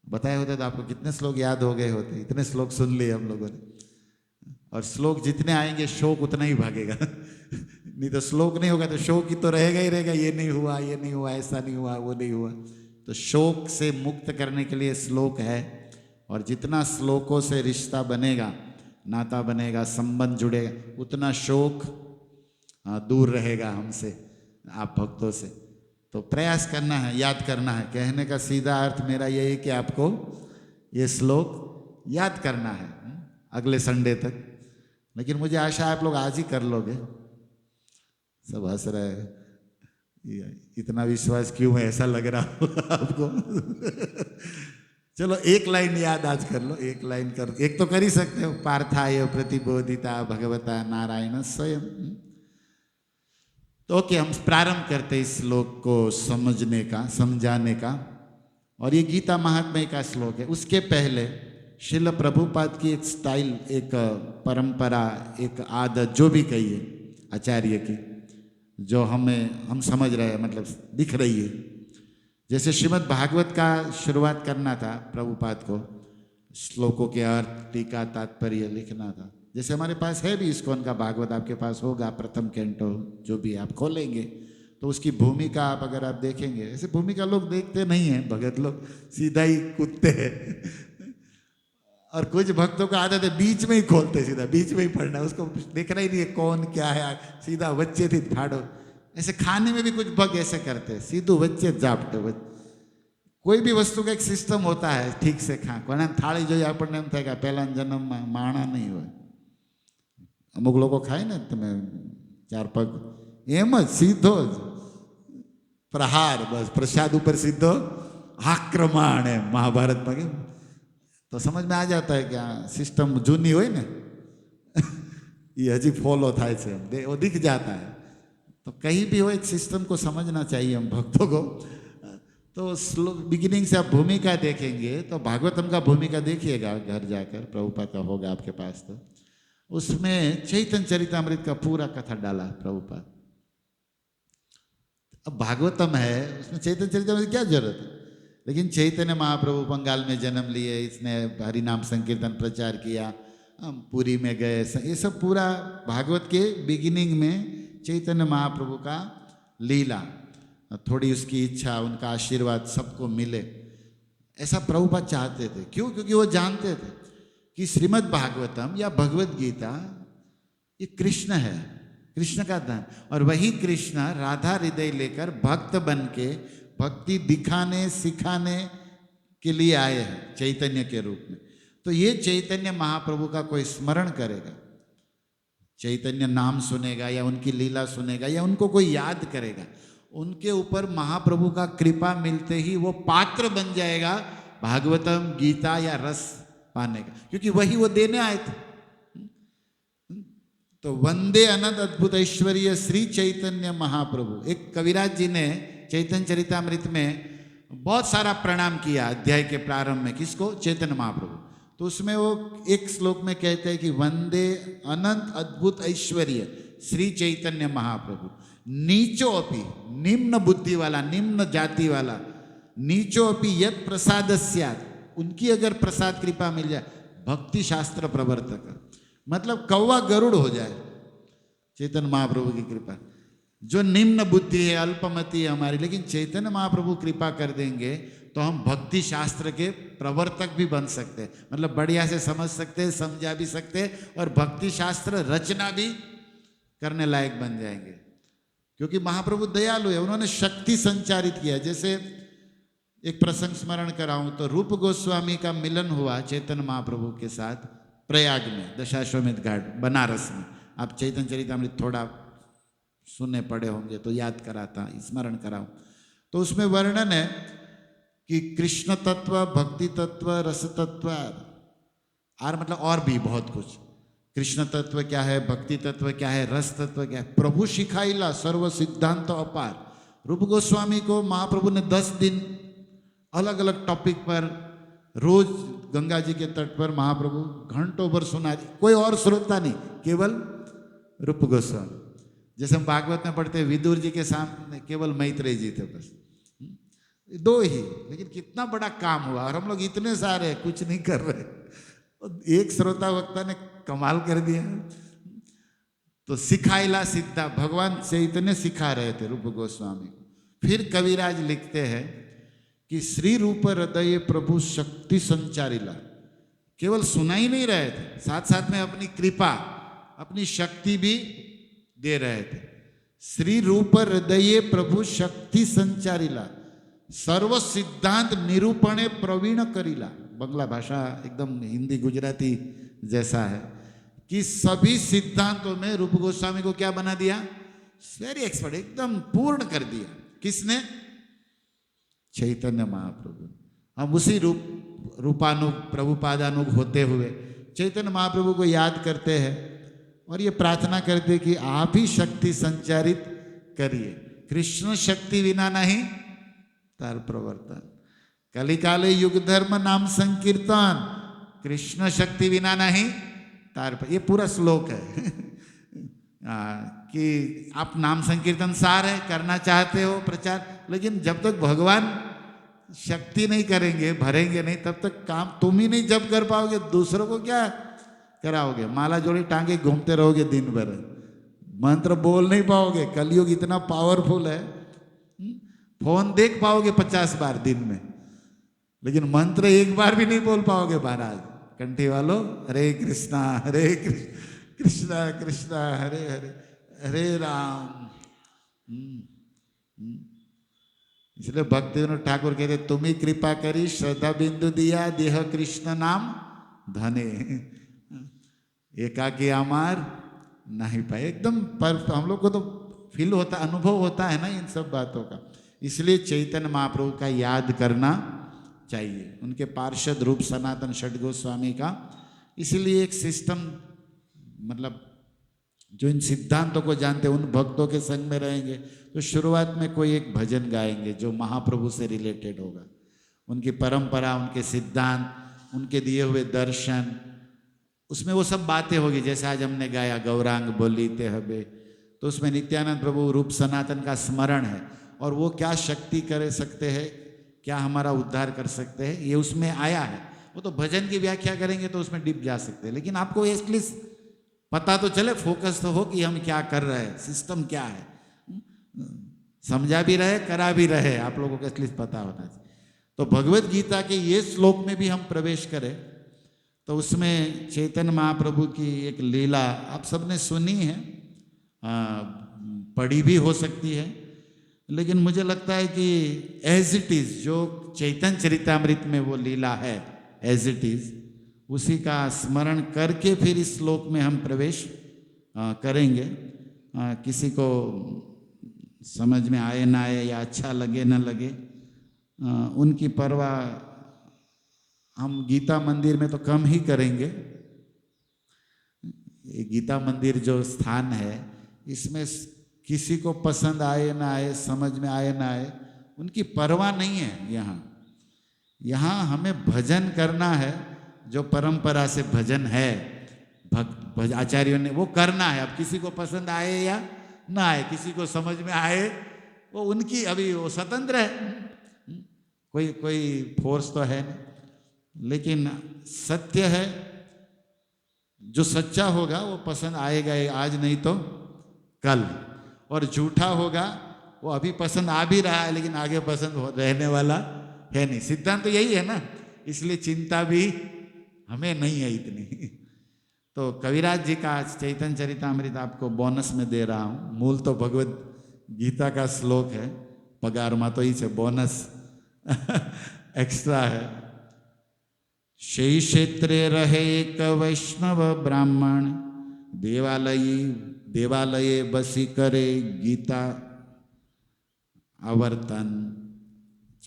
बताया होता तो आपको कितने श्लोक याद हो गए होते. इतने श्लोक सुन लिए हम लोगों ने. और श्लोक जितने आएंगे शोक उतना ही भागेगा. नहीं तो श्लोक नहीं होगा तो शोक ही तो रहेगा ही रहेगा. ये नहीं हुआ, ये नहीं हुआ, ऐसा नहीं हुआ, वो नहीं हुआ. तो शोक से मुक्त करने के लिए श्लोक है. और जितना श्लोकों से रिश्ता बनेगा, नाता बनेगा, संबंध जुड़ेगा, उतना शोक दूर रहेगा हमसे, आप भक्तों से. तो प्रयास करना है, याद करना है. कहने का सीधा अर्थ मेरा यही कि आपको ये श्लोक याद करना है अगले संडे तक. लेकिन मुझे आशा है आप लोग आज ही कर लोगे. सब हंस रहे हैं, इतना विश्वास क्यों है, ऐसा लग रहा हो आपको. चलो एक लाइन याद आज कर लो, एक लाइन कर, एक तो कर ही सकते हो. पार्थाय प्रतिबोधिता भगवता नारायण स्वयं. तो ओके, हम प्रारंभ करते हैं इस श्लोक को समझने का, समझाने का। और ये गीता महात्म्य का श्लोक है। उसके पहले श्रील प्रभुपाद की एक स्टाइल, एक परंपरा, एक आदत जो भी कहिए आचार्य की, जो हम समझ रहे हैं, मतलब दिख रही है। जैसे श्रीमद् भागवत का शुरुआत करना था प्रभुपाद को, श्लोकों के अर्थ, टीका, तात्पर्य लिखना था। जैसे हमारे पास है भी इस्कॉन का भागवत, आपके पास होगा प्रथम कैंटो, जो भी आप खोलेंगे तो उसकी भूमिका आप अगर आप देखेंगे, ऐसे भूमिका लोग देखते नहीं हैं, भगत लोग सीधा ही कूदते हैं और कुछ भक्तों का आदत है बीच में ही खोलते, सीधा बीच में ही पढ़ना, उसको देखना ही नहीं है कौन क्या है, सीधा बच्चे थी फाड़ो। ऐसे खाने में भी कुछ भक्त ऐसे करते हैं, सीधू बच्चे जापटे। कोई भी वस्तु का एक सिस्टम होता है, ठीक से खा कोने थाળી જોઈએ આપણને એમ થાય કે પહેલા જન્મમાં માણા નહીં હોય। અમુક લોકો ખાય ને તમે ચાર પગ, એમ જ સીધો જ પ્રહાર, બસ પ્રસાદ ઉપર સીધો આક્રમણ, એમ મહાભારતમાં કેમ। तो समझ में आ जाता है कि सिस्टम जूनी हो ना ये हजी फॉलो थाय से, वो दिख जाता है। तो कहीं भी हो एक सिस्टम को समझना चाहिए हम भक्तों को। तो बिगिनिंग से आप भूमिका देखेंगे तो भागवतम का भूमिका देखिएगा घर जाकर, प्रभुपाद का होगा आपके पास। तो उसमें चैतन्य चरितामृत का पूरा कथा डाला प्रभुपाद। अब भागवतम है, उसमें चैतन्य चरितामृत क्या जरूरत है? लेकिन चैतन्य महाप्रभु बंगाल में जन्म लिए, इसने हरिनाम संकीर्तन प्रचार किया, हम पुरी में गए, ये सब पूरा भागवत के बिगिनिंग में चैतन्य महाप्रभु का लीला, थोड़ी उसकी इच्छा, उनका आशीर्वाद सबको मिले, ऐसा प्रभुपाद चाहते थे। क्यों? क्योंकि वो जानते थे कि श्रीमद् भागवतम या भगवत गीता ये कृष्ण है, कृष्ण का दान। और वही कृष्ण राधा हृदय लेकर भक्त बन के भक्ति दिखाने सिखाने के लिए आए हैं चैतन्य के रूप में। तो ये चैतन्य महाप्रभु का कोई स्मरण करेगा, चैतन्य नाम सुनेगा या उनकी लीला सुनेगा या उनको कोई याद करेगा, उनके ऊपर महाप्रभु का कृपा मिलते ही वो पात्र बन जाएगा भागवतम, गीता या रस पाने का, क्योंकि वही वो देने आए थे। तो वंदे अनंत अद्भुत ऐश्वर्य श्री चैतन्य महाप्रभु। एक कविराज जी ने चैतन्य चरितामृत में बहुत सारा प्रणाम किया अध्याय के प्रारंभ में, किसको? चैतन्य महाप्रभु। तो उसमें वो एक श्लोक में कहते हैं कि वंदे अनंत अद्भुत ऐश्वर्य श्री चैतन्य महाप्रभु, नीचो अपि, निम्न बुद्धि वाला, निम्न जाति वाला, नीचो अपि यत् प्रसाद स्यात्, उनकी अगर प्रसाद कृपा मिल जाए, भक्ति शास्त्र प्रवर्तक, मतलब कौवा गरुड़ हो जाए चैतन्य महाप्रभु की कृपा। जो निम्न बुद्धि है, अल्पमति है हमारी, लेकिन चैतन्य महाप्रभु कृपा कर देंगे तो हम भक्ति शास्त्र के प्रवर्तक भी बन सकते हैं, मतलब बढ़िया से समझ सकते हैं, समझा भी सकते हैं और भक्ति शास्त्र रचना भी करने लायक बन जाएंगे। क्योंकि महाप्रभु दयालु है, उन्होंने शक्ति संचारित किया। जैसे एक प्रसंग स्मरण कराऊं तो रूप गोस्वामी का मिलन हुआ चैतन्य महाप्रभु के साथ प्रयाग में, दशाश्वमेध घाट बनारस में। आप चैतन्य चरितामृत थोड़ा सुनने पड़े होंगे तो याद कराता, स्मरण कराऊं तो उसमें वर्णन है कि कृष्ण तत्व, भक्ति तत्व, रस तत्व, और मतलब और भी बहुत कुछ। कृष्ण तत्व क्या है, भक्ति तत्व क्या है, रस तत्व क्या है, प्रभु शिखाइला सर्व सिद्धांत अपार। रूप गोस्वामी को महाप्रभु ने 10 दिन अलग अलग टॉपिक पर रोज गंगा जी के तट पर महाप्रभु घंटों भर सुना, कोई और श्रोता नहीं, केवल रूप गोस्वामी। जैसे हम भागवत में पढ़ते हैं विदुर जी के सामने केवल मैत्रेय जी थे, बस 2 ही, लेकिन कितना बड़ा काम हुआ। और हम लोग इतने सारे कुछ नहीं कर रहे, एक श्रोता वक्ता ने कमाल कर दिया। तो सिखाइला सिद्धा, भगवान से इतने सिखा रहे थे रूप गोस्वामी को। फिर कविराज लिखते हैं कि श्री रूप हृदय प्रभु शक्ति संचारिला, केवल सुना ही नहीं रहे थे, साथ साथ में अपनी कृपा, अपनी शक्ति भी दे रहे थे। श्री रूप हृदय प्रभु शक्ति संचारिला, सर्व सिद्धांत निरूपणे प्रवीण करीला। बंगला भाषा एकदम हिंदी गुजराती जैसा है कि सभी सिद्धांतों में रूप गोस्वामी को क्या बना दिया? वेरी एक्सपर्ट, एकदम पूर्ण कर दिया। किसने? चैतन्य महाप्रभु। हम उसी रूपानुग, प्रभुपादानुग होते हुए चैतन्य महाप्रभु को याद करते हैं और ये प्रार्थना करते कि आप ही शक्ति संचारित करिए। कृष्ण शक्ति विना नहीं तार प्रवर्तन, कलिकाले युग धर्म नाम संकीर्तन, कृष्ण शक्ति बिना नहीं तार। ये पूरा श्लोक है कि आप नाम संकीर्तन सार है, करना चाहते हो प्रचार, लेकिन जब तक भगवान शक्ति नहीं करेंगे, भरेंगे नहीं, तब तक काम तुम ही नहीं जब कर पाओगे, दूसरों को क्या कराओगे? माला जोड़ी टांगे घूमते रहोगे दिन भर, मंत्र बोल नहीं पाओगे। कलयुग इतना पावरफुल है, फोन देख पाओगे 50 बार दिन में, लेकिन मंत्र एक बार भी नहीं बोल पाओगे महाराज। कंठी वालों, हरे कृष्णा कृष्णा कृष्णा हरे हरे, हरे राम। इसलिए भक्ति विनोद ठाकुर कहते तुम्ही कृपा करी, श्रद्धा बिंदु दिया, देह कृष्ण नाम धने, एकाकी अमार नहीं पाए। एकदम पर हम लोग को तो फील होता, अनुभव होता है ना इन सब बातों का। इसलिए चैतन्य महाप्रभु का याद करना चाहिए, उनके पार्षद रूप सनातन षट गोस्वामी का। इसलिए एक सिस्टम, मतलब जो इन सिद्धांतों को जानते हैं उन भक्तों के संग में रहेंगे तो शुरुआत में कोई एक भजन गाएंगे जो महाप्रभु से रिलेटेड होगा, उनकी परंपरा, उनके सिद्धांत, उनके दिए हुए दर्शन, उसमें वो सब बातें होगी। जैसे आज हमने गाया गौरांग बोलीते हबे, तो उसमें नित्यानंद प्रभु रूप सनातन का स्मरण है, और वो क्या शक्ति कर सकते हैं, क्या हमारा उद्धार कर सकते हैं, ये उसमें आया है। वो तो भजन की व्याख्या करेंगे तो उसमें डिप जा सकते हैं, लेकिन आपको एटलीस्ट पता तो चले, फोकस तो हो कि हम क्या कर रहे हैं, सिस्टम क्या है, समझा भी रहे, करा भी रहे, आप लोगों को एटलीस्ट पता होना चाहिए। तो भगवत गीता के ये श्लोक में भी हम प्रवेश करें तो उसमें चैतन्य महाप्रभु की एक लीला आप सबने सुनी है, पढ़ी भी हो सकती है, लेकिन मुझे लगता है कि एज इट इज, जो चैतन्य चरितामृत में वो लीला है एज इट इज, उसी का स्मरण करके फिर इस श्लोक में हम प्रवेश करेंगे। किसी को समझ में आए ना आए या अच्छा लगे ना लगे, उनकी परवाह हम गीता मंदिर में तो कम ही करेंगे। ये गीता मंदिर जो स्थान है, इसमें किसी को पसंद आए ना आए, समझ में आए ना आए, उनकी परवाह नहीं है। यहाँ हमें भजन करना है, जो परंपरा से भजन है भक्त आचार्यों ने, वो करना है। अब किसी को पसंद आए या ना आए, किसी को समझ में आए, वो उनकी, अभी वो स्वतंत्र है, कोई फोर्स तो है नहीं। लेकिन सत्य है, जो सच्चा होगा वो पसंद आएगा, आज नहीं तो कल, और झूठा होगा वो अभी पसंद आ भी रहा है लेकिन आगे पसंद रहने वाला है नहीं। सिद्धांत तो यही है ना, इसलिए चिंता भी हमें नहीं है इतनी। तो कविराज जी का चैतन्य चरितामृत आपको बोनस में दे रहा हूँ। मूल तो भगवत गीता का श्लोक है, पगार मा तो ही से बोनस एक्स्ट्रा है। शई क्षेत्रे रहे एक वैष्णव ब्राह्मण, देवालये बसी करे गीता आवर्तन।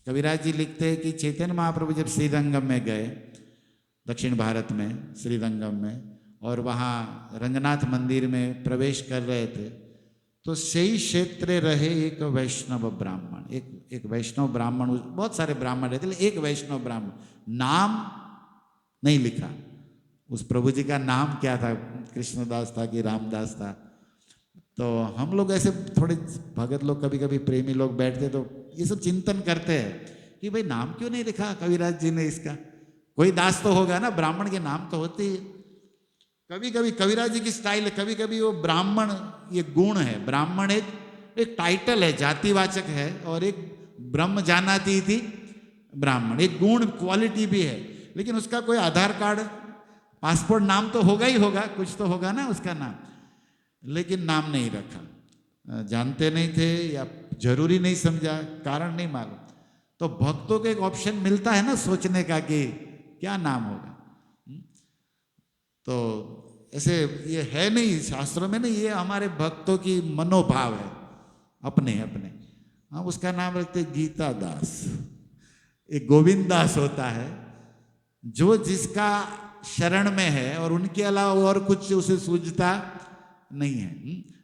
कविराज जी लिखते हैं कि चैतन्य महाप्रभु जब श्रीरंगम में गए, दक्षिण भारत में श्रीरंगम में, और वहाँ रंगनाथ मंदिर में प्रवेश कर रहे थे, तो सही क्षेत्र रहे एक वैष्णव ब्राह्मण, एक वैष्णव ब्राह्मण, बहुत सारे ब्राह्मण रहते, एक वैष्णव ब्राह्मण, नाम नहीं लिखा। उस प्रभु जी का नाम क्या था, कृष्णदास था कि रामदास था। तो हम लोग ऐसे थोड़े भगत लोग, कभी कभी प्रेमी लोग बैठते तो ये सब चिंतन करते हैं कि भाई नाम क्यों नहीं लिखा कविराज जी ने इसका, कोई दास तो होगा ना, ब्राह्मण के नाम तो होते ही। कभी कभी कविराज जी की स्टाइल है, कभी कभी वो ब्राह्मण, ये गुण है, ब्राह्मण एक टाइटल है, जातिवाचक है, और एक ब्रह्म जानाती थी ब्राह्मण, एक गुण क्वालिटी भी है, लेकिन उसका कोई आधार कार्ड, पासपोर्ट नाम तो होगा ही होगा, कुछ तो होगा ना उसका नाम, लेकिन नाम नहीं रखा, जानते नहीं थे या जरूरी नहीं समझा, कारण नहीं मालूम। तो भक्तों को एक ऑप्शन मिलता है ना सोचने का कि क्या नाम होगा। तो ऐसे ये है नहीं शास्त्रों में, नहीं, ये हमारे भक्तों की मनोभाव है, अपने अपने। हम उसका नाम रखते गीता दास, एक गोविंद दास होता है, जो जिसका शरण में है और उनके अलावा और कुछ उसे सूझता नहीं है।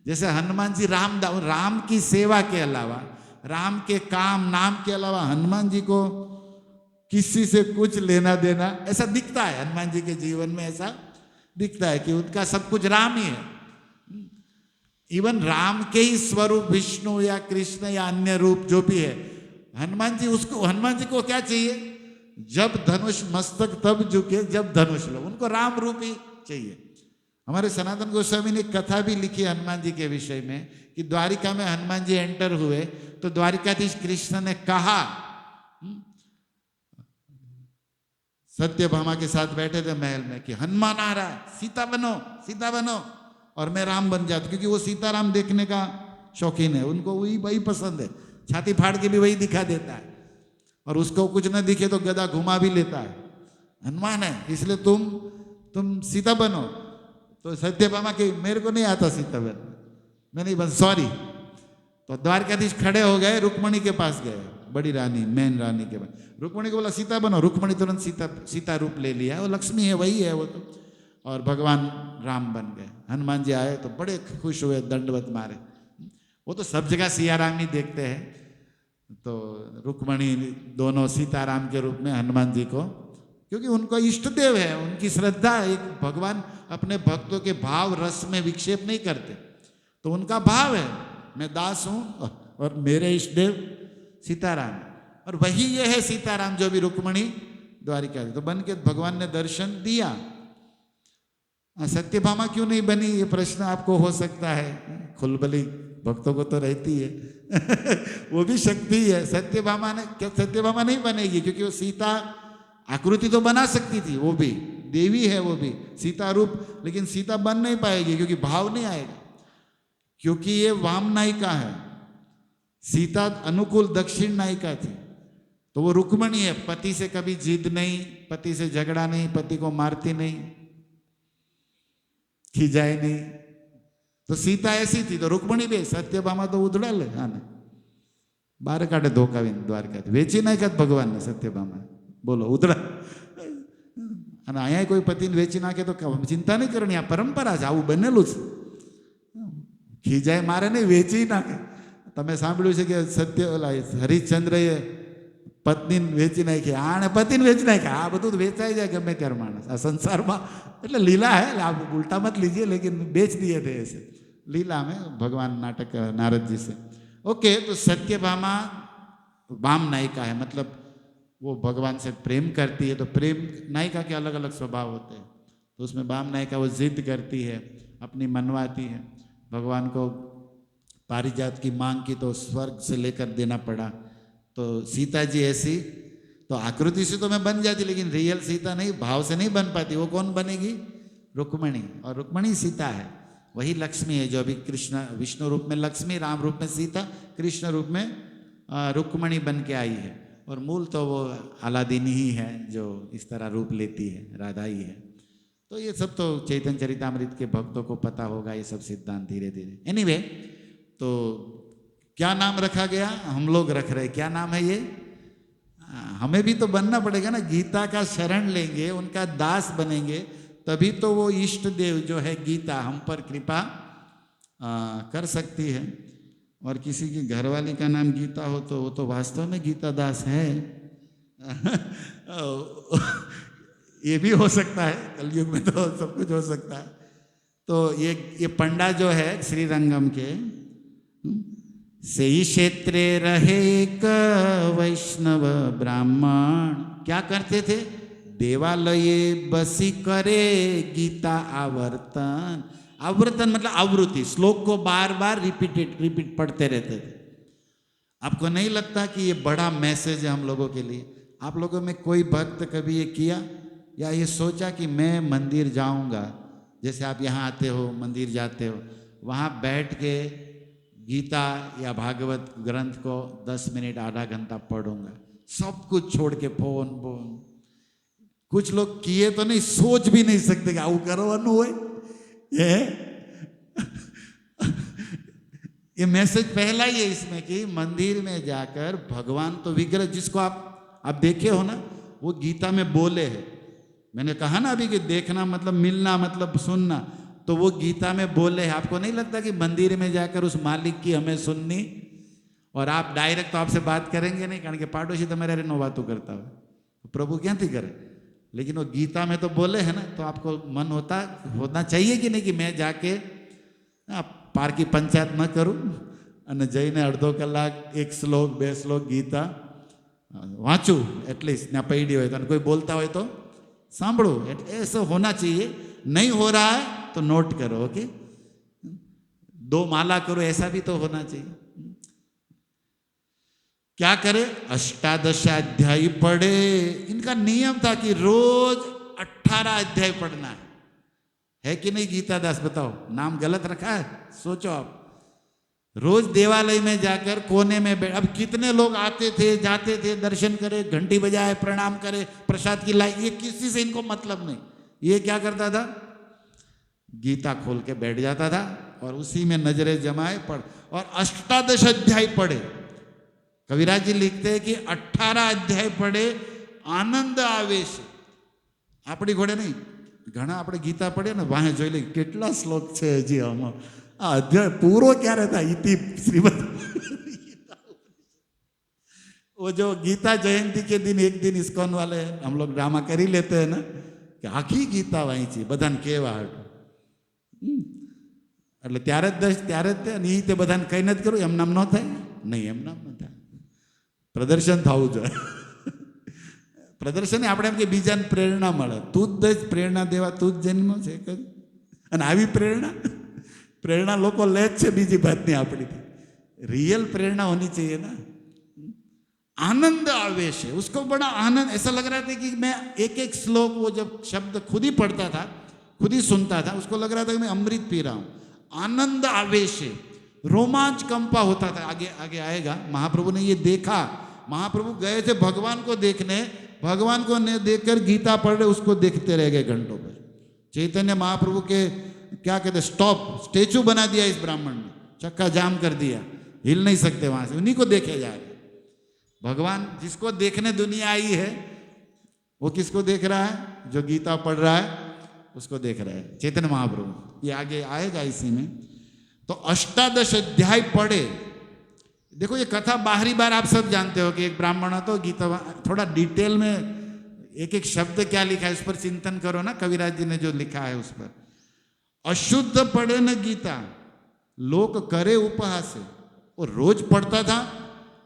जैसे हनुमान जी राम की सेवा के अलावा, राम के काम नाम के अलावा हनुमान जी को किसी से कुछ लेना देना, ऐसा दिखता है हनुमान जी के जीवन में, ऐसा दिखता है कि उनका सब कुछ राम ही है। इवन राम के ही स्वरूप विष्णु या कृष्ण या अन्य रूप जो भी है, हनुमान जी को क्या चाहिए? जब धनुष मस्तक तब झुके जब धनुष लो, उनको राम रूप ही चाहिए। हमारे सनातन गोस्वामी ने कथा भी लिखी हनुमान जी के विषय में कि द्वारिका में हनुमान जी एंटर हुए तो द्वारिकाधीश कृष्ण ने कहा, सत्यभामा के साथ बैठे थे महल में, कि हनुमान आ रहा है, सीता बनो, सीता बनो और मैं राम बन जाता, क्योंकि वो सीताराम देखने का शौकीन है, उनको वही पसंद है, छाती फाड़ के भी वही दिखा देता है, और उसको कुछ न दिखे तो गदा घुमा भी लेता है, हनुमान है इसलिए तुम सीता बनो। तो सत्यभामा के मेरे को नहीं आता सीता बन, मैं नहीं बन, सॉरी। तो द्वारकाधीश खड़े हो गए, रुक्मणी के पास गए, बड़ी रानी, मेन रानी के पास, रुक्मणी को बोला सीता बनो, रुक्मणी तुरंत सीता रूप ले लिया, वो लक्ष्मी है, वही है वो तो, और भगवान राम बन गए। हनुमान जी आए तो बड़े खुश हुए, दंडवत मारे। वो तो सब जगह सिया राम ही देखते हैं, तो रुक्मणी दोनों सीताराम के रूप में हनुमान जी को, क्योंकि उनको इष्ट देव है, उनकी श्रद्धा, एक भगवान अपने भक्तों के भाव रस में विक्षेप नहीं करते, तो उनका भाव है मैं दास हूं और मेरे इष्ट देव सीताराम, और वही ये है सीताराम जो भी रुक्मणी द्वारिका, तो बन के भगवान ने दर्शन दिया। सत्यभामा क्यों नहीं बनी, ये प्रश्न आपको हो सकता है, खुलबली भक्तों को तो रहती है वो भी शक्ति है। सत्यभामा नहीं बनेगी, क्योंकि वो सीता आकृति तो बना सकती थी, वो भी देवी है, वो भी सीता रूप, लेकिन सीता बन नहीं पाएगी क्योंकि भाव नहीं आएगा, क्योंकि ये वाम नायिका है, सीता अनुकूल दक्षिण नायिका थी, तो वो रुक्मणी है, पति से कभी जिद नहीं, पति से झगड़ा नहीं, पति को मारती नहीं, खिजाए नहीं, तो सीता ऐसी थी, तो रुक्मणी भी। सत्यभामा तो उधड़ल है, हाँ, बार काढे धोका द्वारका वेची नहीं का भगवान ने सत्यभामा, बोलो उधड़ा, અને અહીંયા કોઈ પતિને વેચી નાખે તો ચિંતા નહીં કરવાની, આ પરંપરા છે, આવું બનેલું છે, ખીજાય મારે નહીં, વેચી નાખે। તમે સાંભળ્યું છે કે હરિશ્ચંદ્રએ પત્નીને વેચી નાખી, આણે પતિને વેચી નાખે, આ બધું વેચાઈ જાય ગમે ત્યારે માણસ આ સંસારમાં, એટલે લીલા है, आप उल्टा मत लीजिए, लेकिन बेच दिए थे ऐसे लीला में, भगवान नाटक नारद जी से। ओके, तो सत्यभामा वाम नायिका है, मतलब वो भगवान से प्रेम करती है, तो प्रेम नायिका के अलग अलग स्वभाव होते हैं, तो उसमें वाम नायिका वो जिद करती है, अपनी मनवाती है, भगवान को पारिजात की मांग की तो स्वर्ग से लेकर देना पड़ा, तो सीता जी ऐसी, तो आकृति से तो मैं बन जाती, लेकिन रियल सीता नहीं, भाव से नहीं बन पाती। वो कौन बनेगी? रुक्मणी, और रुक्मणी सीता है, वही लक्ष्मी है जो अभी कृष्ण विष्णु रूप में लक्ष्मी, राम रूप में सीता, कृष्ण रूप में रुक्मणी बन के आई है, और मूल तो वो अलादीनी ही है जो इस तरह रूप लेती है, राधा ही है। तो ये सब तो चैतन्य चरितामृत के भक्तों को पता होगा ये सब सिद्धांत धीरे धीरे। एनीवे, तो क्या नाम रखा गया, हम लोग रख रहे, क्या नाम है ये? हमें भी तो बनना पड़ेगा ना, गीता का शरण लेंगे, उनका दास बनेंगे, तभी तो वो इष्ट देव जो है गीता हम पर कृपा कर सकती है। और किसी की घरवाली का नाम गीता हो तो वो तो वास्तव में गीता दास है ये भी हो सकता है, कलयुग में तो सब कुछ हो सकता है। तो ये पंडा जो है श्रीरंगम के, से ही क्षेत्रे रहे एक वैष्णव ब्राह्मण, क्या करते थे? देवालये बसी करे गीता आवर्तन। आवर्तन मतलब आवृत्ति, श्लोक को बार बार रिपीट पढ़ते रहते थे। आपको नहीं लगता कि ये बड़ा मैसेज है हम लोगों के लिए? आप लोगों में कोई भक्त कभी ये किया या ये सोचा कि मैं मंदिर जाऊंगा, जैसे आप यहाँ आते हो, मंदिर जाते हो, वहाँ बैठ के गीता या भागवत ग्रंथ को 10 मिनट आधा घंटा पढ़ूंगा, सब कुछ छोड़ के फोन। कुछ लोग किए तो नहीं, सोच भी नहीं सकते कि आવું કરવાનું હોય। ये मैसेज पहला ही है इसमें कि मंदिर में जाकर भगवान तो विग्रह जिसको आप देखे हो ना, वो गीता में बोले हैं। मैंने कहा ना अभी कि देखना मतलब मिलना मतलब सुनना, तो वो गीता में बोले हैं। आपको नहीं लगता कि मंदिर में जाकर उस मालिक की हमें सुननी, और आप डायरेक्ट तो आपसे बात करेंगे नहीं, कारण के पाड़ोशी तो मेरे नो बातों करता हो, तो प्रभु क्या थी करे, लेकिन वो गीता में तो बोले हैं ना, तो आपको मन होना चाहिए कि नहीं कि मैं जाके पार की पंचायत न करूं અને જઈને અડધો કલાક એક શ્લોક બે શ્લોક ગીતા વાંચું, એટલીસ્ટ ત્યાં પડી હોય તો કોઈ બોલતા હોય તો સાંભળો, ऐसा होना चाहिए। नहीं हो रहा है तो नोट करो, ओके, 2 माला करो, ऐसा भी तो होना चाहिए। क्या करे, अष्टादशाध्यायी पढ़े। इनका नियम था कि रोज 18 अध्याय पढ़ना है कि नहीं गीता दास, बताओ, नाम गलत रखा है, सोचो आप। रोज देवालय में जाकर कोने में बैठ, अब कितने लोग आते थे जाते थे, दर्शन करे, घंटी बजाए, प्रणाम करे, प्रसाद की लाई, ये किसी से इनको मतलब नहीं। ये क्या करता था, गीता खोल के बैठ जाता था और उसी में नजरें जमाए पढ़, और 18 अध्याय पढ़े। कविराज जी लिखते हैं कि 18 अध्याय पढ़े, आनंद आवे छे। आपणी घोड़े नहीं, घना આપણે ગીતા પઢે ને વાહે જોઈ લે કેટલા શ્લોક છે હજી આમાં, આ અધ્યાય પૂરો ક્યારે થાય, ઇતિ શ્રીમદ। वो जो गीता जयंती के दिन एक दिन इस्कॉन वाले हम लोग ड्रामा कर ही लेते हैं ना कि आखी गीता वांची बधाने केवा हाटू, એટલે ત્યારે જ અને એ તે બધાને કઈ નથી કરું એમ નામ ન થાય, નહીં એમ નામ ન થાય, પ્રદર્શન થવું જોઈએ। પ્રદર્શન આપણે એમ કે બીજાને પ્રેરણા મળે, તું જ પ્રેરણા દેવા તું જ જન્મ છે, અને આવી પ્રેરણા લોકો લે જ છે બીજી વાતની આપણી, रियल प्रेरणा होनी चाहिए ना। आनंद आवेश है, उसको बड़ा आनंद, ऐसा लग रहा था कि मैं एक एक श्लोक, वो जब शब्द खुद ही पढ़ता था, खुद ही सुनता था, उसको लग रहा था कि मैं अमृत पी रहा हूं। आनंद आवेश है, रोमांच कंपा होता था। आगे आगे आएगा, महाप्रभु ने ये देखा, महाप्रभु गए थे भगवान को देखने, भगवान को ने देखकर गीता पढ़ रहे, उसको देखते रह गए घंटों पर। चैतन्य महाप्रभु के क्या कहते, स्टॉप, स्टेचू बना दिया इस ब्राह्मण ने, चक्का जाम कर दिया, हिल नहीं सकते वहां से, उन्हीं को देखे जा रहे। भगवान जिसको देखने दुनिया आई है, वो किसको देख रहा है, जो गीता पढ़ रहा है उसको देख रहा है, चैतन्य महाप्रभु। ये आगे आएगा इसी में। तो 18 अध्याय पढ़े। देखो ये कथा बाहरी बार आप सब जानते हो कि एक ब्राह्मण तो गीता, थोड़ा डिटेल में एक एक शब्द क्या लिखा है उस पर चिंतन करो ना, कविराज जी ने जो लिखा है उस पर। अशुद्ध पढ़े न गीता, लोक करे उपहास। वो रोज पढ़ता था,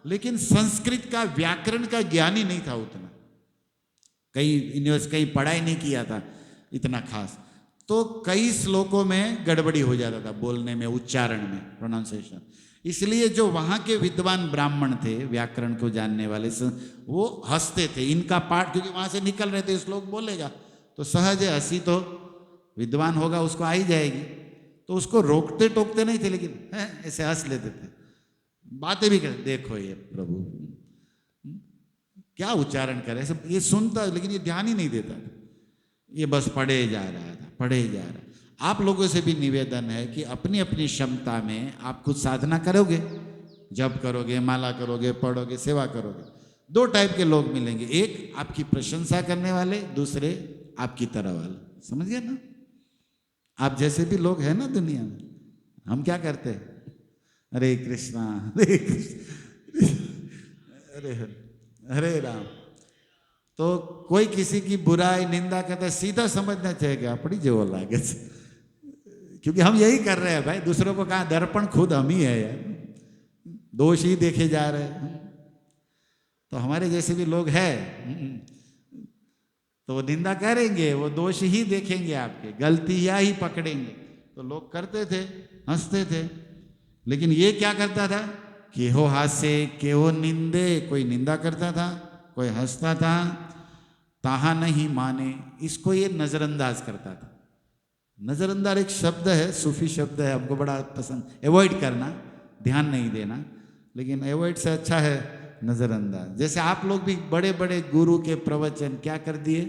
लेकिन संस्कृत का व्याकरण का ज्ञान ही नहीं था उतना, कहीं पढ़ाई नहीं किया था इतना खास, तो कई श्लोकों में गड़बड़ी हो जाता था बोलने में, उच्चारण में, प्रोनाउंसिएशन। इसलिए जो वहां के विद्वान ब्राह्मण थे, व्याकरण को जानने वाले, वो हंसते थे इनका पाठ, क्योंकि वहां से निकल रहे थे, श्लोक बोलेगा तो सहज है, हंसी तो विद्वान होगा उसको आ ही जाएगी, तो उसको रोकते टोकते नहीं थे, लेकिन ऐसे हंस लेते थे, बातें भी करते, देखो ये प्रभु क्या उच्चारण करे, सब ये सुनता लेकिन ये ध्यान ही नहीं देता, ये बस पढ़े जा रहा था, पढ़े जा रहा। आप लोगों से भी निवेदन है कि अपनी अपनी क्षमता में आप कुछ साधना करोगे, जप करोगे, माला करोगे, पढ़ोगे, सेवा करोगे। 2 टाइप के लोग मिलेंगे, एक आपकी प्रशंसा करने वाले, दूसरे आपकी तरह वाले, समझ गए ना। आप जैसे भी लोग हैं ना दुनिया में, हम क्या करते हैं, हरे कृष्णा हरे कृष्ण हरे हरे हरे राम, तो कोई किसी की बुराई निंदा करता है, सीधा समझना चाहिए कि अपनी जो लागे, क्योंकि हम यही कर रहे हैं भाई, दूसरों को कहा, दर्पण खुद हम ही है यार, दोष ही देखे जा रहे हैं। तो हमारे जैसे भी लोग हैं तो वो निंदा करेंगे, वो दोष ही देखेंगे, आपके गलतियां ही पकड़ेंगे। तो लोग करते थे, हंसते थे, लेकिन ये क्या करता था, केहो हासे केहो निंदे, कोई निंदा करता था, कोई हंसता था, ताहा नहीं माने, इसको ये नजरअंदाज करता था। नजरअंदाज एक शब्द है, सूफी शब्द है, हमको बड़ा पसंद, अवॉइड करना, ध्यान नहीं देना, लेकिन अवॉइड से अच्छा है नजरअंदाज। जैसे आप लोग भी बड़े बड़े गुरु के प्रवचन क्या कर दिए,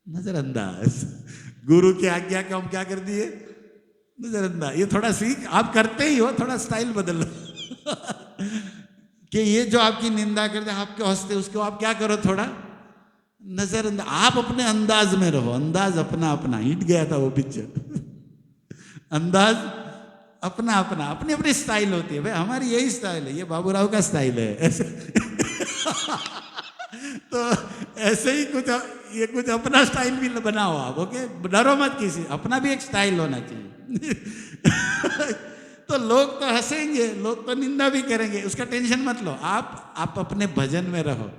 नजरअंदाज, गुरु की आज्ञा को हम क्या कर दिए, नजरअंदाज। ये थोड़ा सीख, आप करते ही हो, थोड़ा स्टाइल बदल लो कि ये जो आपकी निंदा करते, आपके हंसते, उसको आप क्या करो, थोड़ा नजरअंदाज, आप अपने अंदाज में रहो, अंदाज अपना अपना। हिट गया था वो पिक्चर अंदाज अपना अपना, अपनी अपनी स्टाइल होती है भाई। हमारी यही स्टाइल है, ये बाबूराव का स्टाइल है ऐसे। तो ऐसे ही कुछ, ये कुछ अपना स्टाइल भी बनाओ आप, ओके, डरो मत किसी, अपना भी एक स्टाइल होना चाहिए। तो लोग तो हंसेंगे, लोग तो निंदा भी करेंगे, उसका टेंशन मत लो आप अपने भजन में रहो।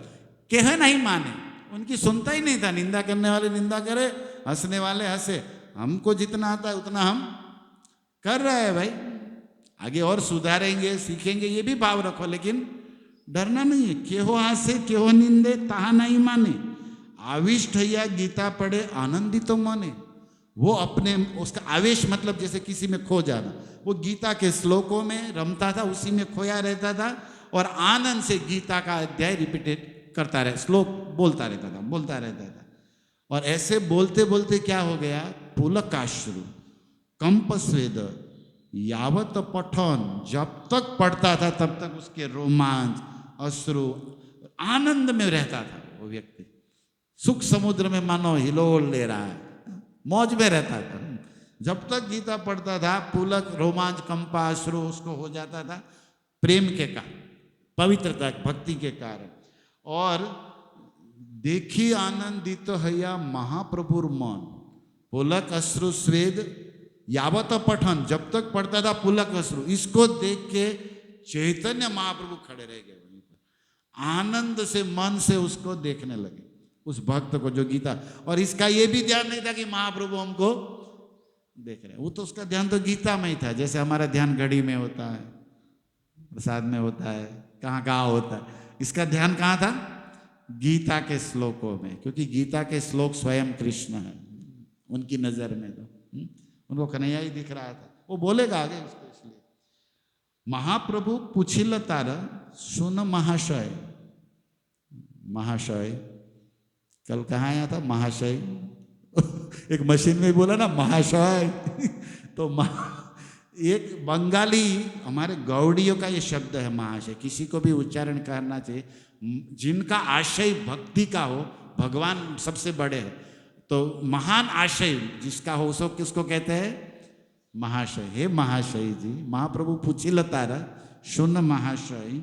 कह नहीं माने, उनकी सुनता ही नहीं था, निंदा करने वाले निंदा करे, हंसने वाले हंसे, हमको जितना आता है उतना हम कर रहे हैं भाई, आगे और सुधारेंगे, सीखेंगे, ये भी भाव रखो, लेकिन डरना नहीं है। केहो हासे केहो निंदे ताहा नहीं माने, आविष्ट या गीता पढ़े आनंदित तो माने। वो अपने, उसका आवेश मतलब जैसे किसी में खो जाना, वो गीता के श्लोकों में रमता था, उसी में खोया रहता था, और आनंद से गीता का अध्याय रिपीटेड करता रहे, श्लोक बोलता रहता था। और ऐसे बोलते बोलते क्या हो गया, पुलकाश्रु कंप स्वेद यावत पठन, जब तक पढ़ता था तब तक उसके रोमांच, अश्रु, आनंद में रहता था वो व्यक्ति, सुख समुद्र में मानो हिलोल ले रहा है, मौज में रहता था। जब तक गीता पढ़ता था पुलक, रोमांच, कंपा, अश्रु उसको हो जाता था, प्रेम के कारण, पवित्रता, भक्ति के कारण। और देखी आनंदित हैया महाप्रभुर मन, पुलक अश्रु स्वेद यावत पठन, जब तक पढ़ता था पुलक अश्रु, इसको देख के चैतन्य महाप्रभु खड़े रह गए वहीं पर, आनंद से मन से उसको देखने लगे, उस भक्त को जो गीता। और इसका ये भी ध्यान नहीं था कि महाप्रभु हमको देख रहे हैं, वो तो उसका ध्यान तो गीता में ही था, जैसे हमारा ध्यान घड़ी में होता है, प्रसाद में होता है, कहाँ कहाँ होता है, इसका ध्यान कहाँ था, गीता के श्लोकों में, क्योंकि गीता के श्लोक स्वयं कृष्ण है उनकी नजर में, तो उनको कन्हैया ही दिख रहा था, वो बोलेगा आगे उसको। इसलिए महाप्रभु पूछिल तार सुन महाशय, महाशय कल कहाँ आया था महाशय, एक मशीन में बोला ना महाशय। तो एक बंगाली, हमारे गौड़ियों का ये शब्द है महाशय, किसी को भी उच्चारण करना चाहिए, जिनका आशय भक्ति का हो, भगवान सबसे बड़े हैं, तो महान आशय जिसका हो उसको किसको कहते हैं, महाशय। हे महाशय जी, महाप्रभु पूछिल तारा सुन महाशय,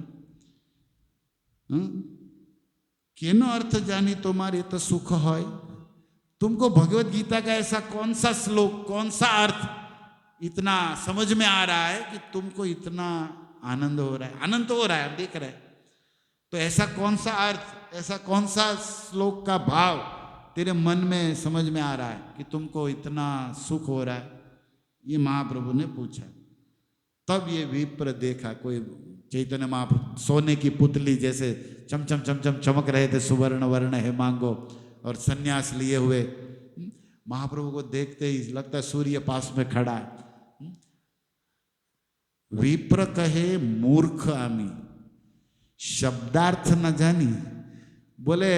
केनो अर्थ जानी तुम्हारे तो सुख है। तुमको भगवत गीता का ऐसा कौन सा श्लोक, कौन सा अर्थ इतना समझ में आ रहा है कि तुमको इतना आनंद हो रहा है, आनंद तो हो रहा है, आप देख रहे हैं, तो ऐसा कौन सा अर्थ, ऐसा कौन सा श्लोक का भाव तेरे मन में समझ में आ रहा है कि तुमको इतना सुख हो रहा है, ये महाप्रभु ने पूछा। तब ये विप्र देखा, कोई चैतन्य महाप्रभु सोने की पुतली जैसे चमचम चमचम चमक रहे थे, सुवर्ण वर्ण हेमांगो, और सन्यास लिए हुए महाप्रभु को देखते ही लगता है सूर्य पास में खड़ा है। विप्र कहे मूर्ख आमी, शब्दार्थ न जानी, बोले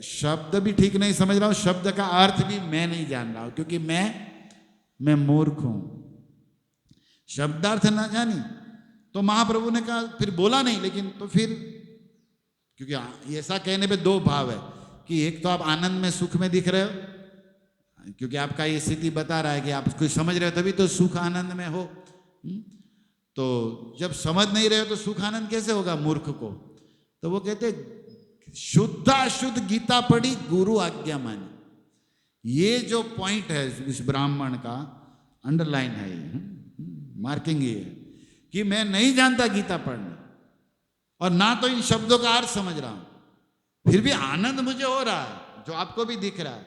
शब्द भी ठीक नहीं समझ रहा हूं, शब्द का अर्थ भी मैं नहीं जान रहा हूं, क्योंकि मैं मूर्ख हूं, शब्दार्थ न जानी। तो महाप्रभु ने कहा, फिर बोला नहीं, लेकिन तो फिर, क्योंकि ऐसा कहने पे दो भाव है कि एक तो आप आनंद में, सुख में दिख रहे हो, क्योंकि आपका ये स्थिति बता रहा है कि आप कुछ समझ रहे हो तभी तो सुख आनंद में हो। तो जब समझ नहीं रहे हो तो सुख आनंद कैसे होगा मूर्ख को। तो वो कहते शुद्ध अशुद्ध गीता पढ़ी, गुरु आज्ञा मानी। ये जो पॉइंट है इस ब्राह्मण का, अंडरलाइन है ये, मार्किंग ये है कि मैं नहीं जानता गीता पढ़ना, और ना तो इन शब्दों का अर्थ समझ रहा हूं, फिर भी आनंद मुझे हो रहा है जो आपको भी दिख रहा है,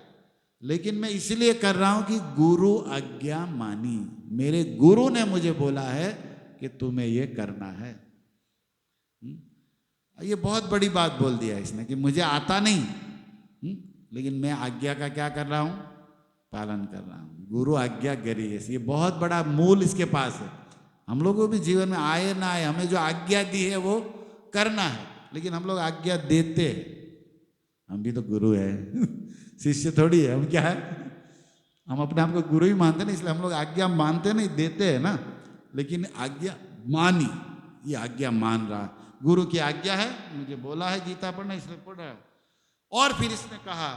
लेकिन मैं इसलिए कर रहा हूं कि गुरु आज्ञा मानी, मेरे गुरु ने मुझे बोला है कि तुम्हें ये करना है। ये बहुत बड़ी बात बोल दिया इसने कि मुझे आता नहीं, लेकिन मैं आज्ञा का क्या कर रहा हूं, पालन कर रहा हूं। गुरु आज्ञा करी, ये बहुत बड़ा मूल इसके पास है। हम लोगों को भी जीवन में आए ना आए, हमें जो आज्ञा दी है वो करना है, लेकिन हम लोग आज्ञा देते हैं। हम भी तो गुरु है, शिष्य थोड़ी है, हम क्या है, हम अपने आप को गुरु ही मानते नहीं, इसलिए हम लोग आज्ञा मानते नहीं, देते हैं ना। लेकिन आज्ञा मानी, ये आज्ञा मान रहा, गुरु की आज्ञा है, मुझे बोला है गीता पढ़ना इसलिए पढ़ रहा है। और फिर इसने कहा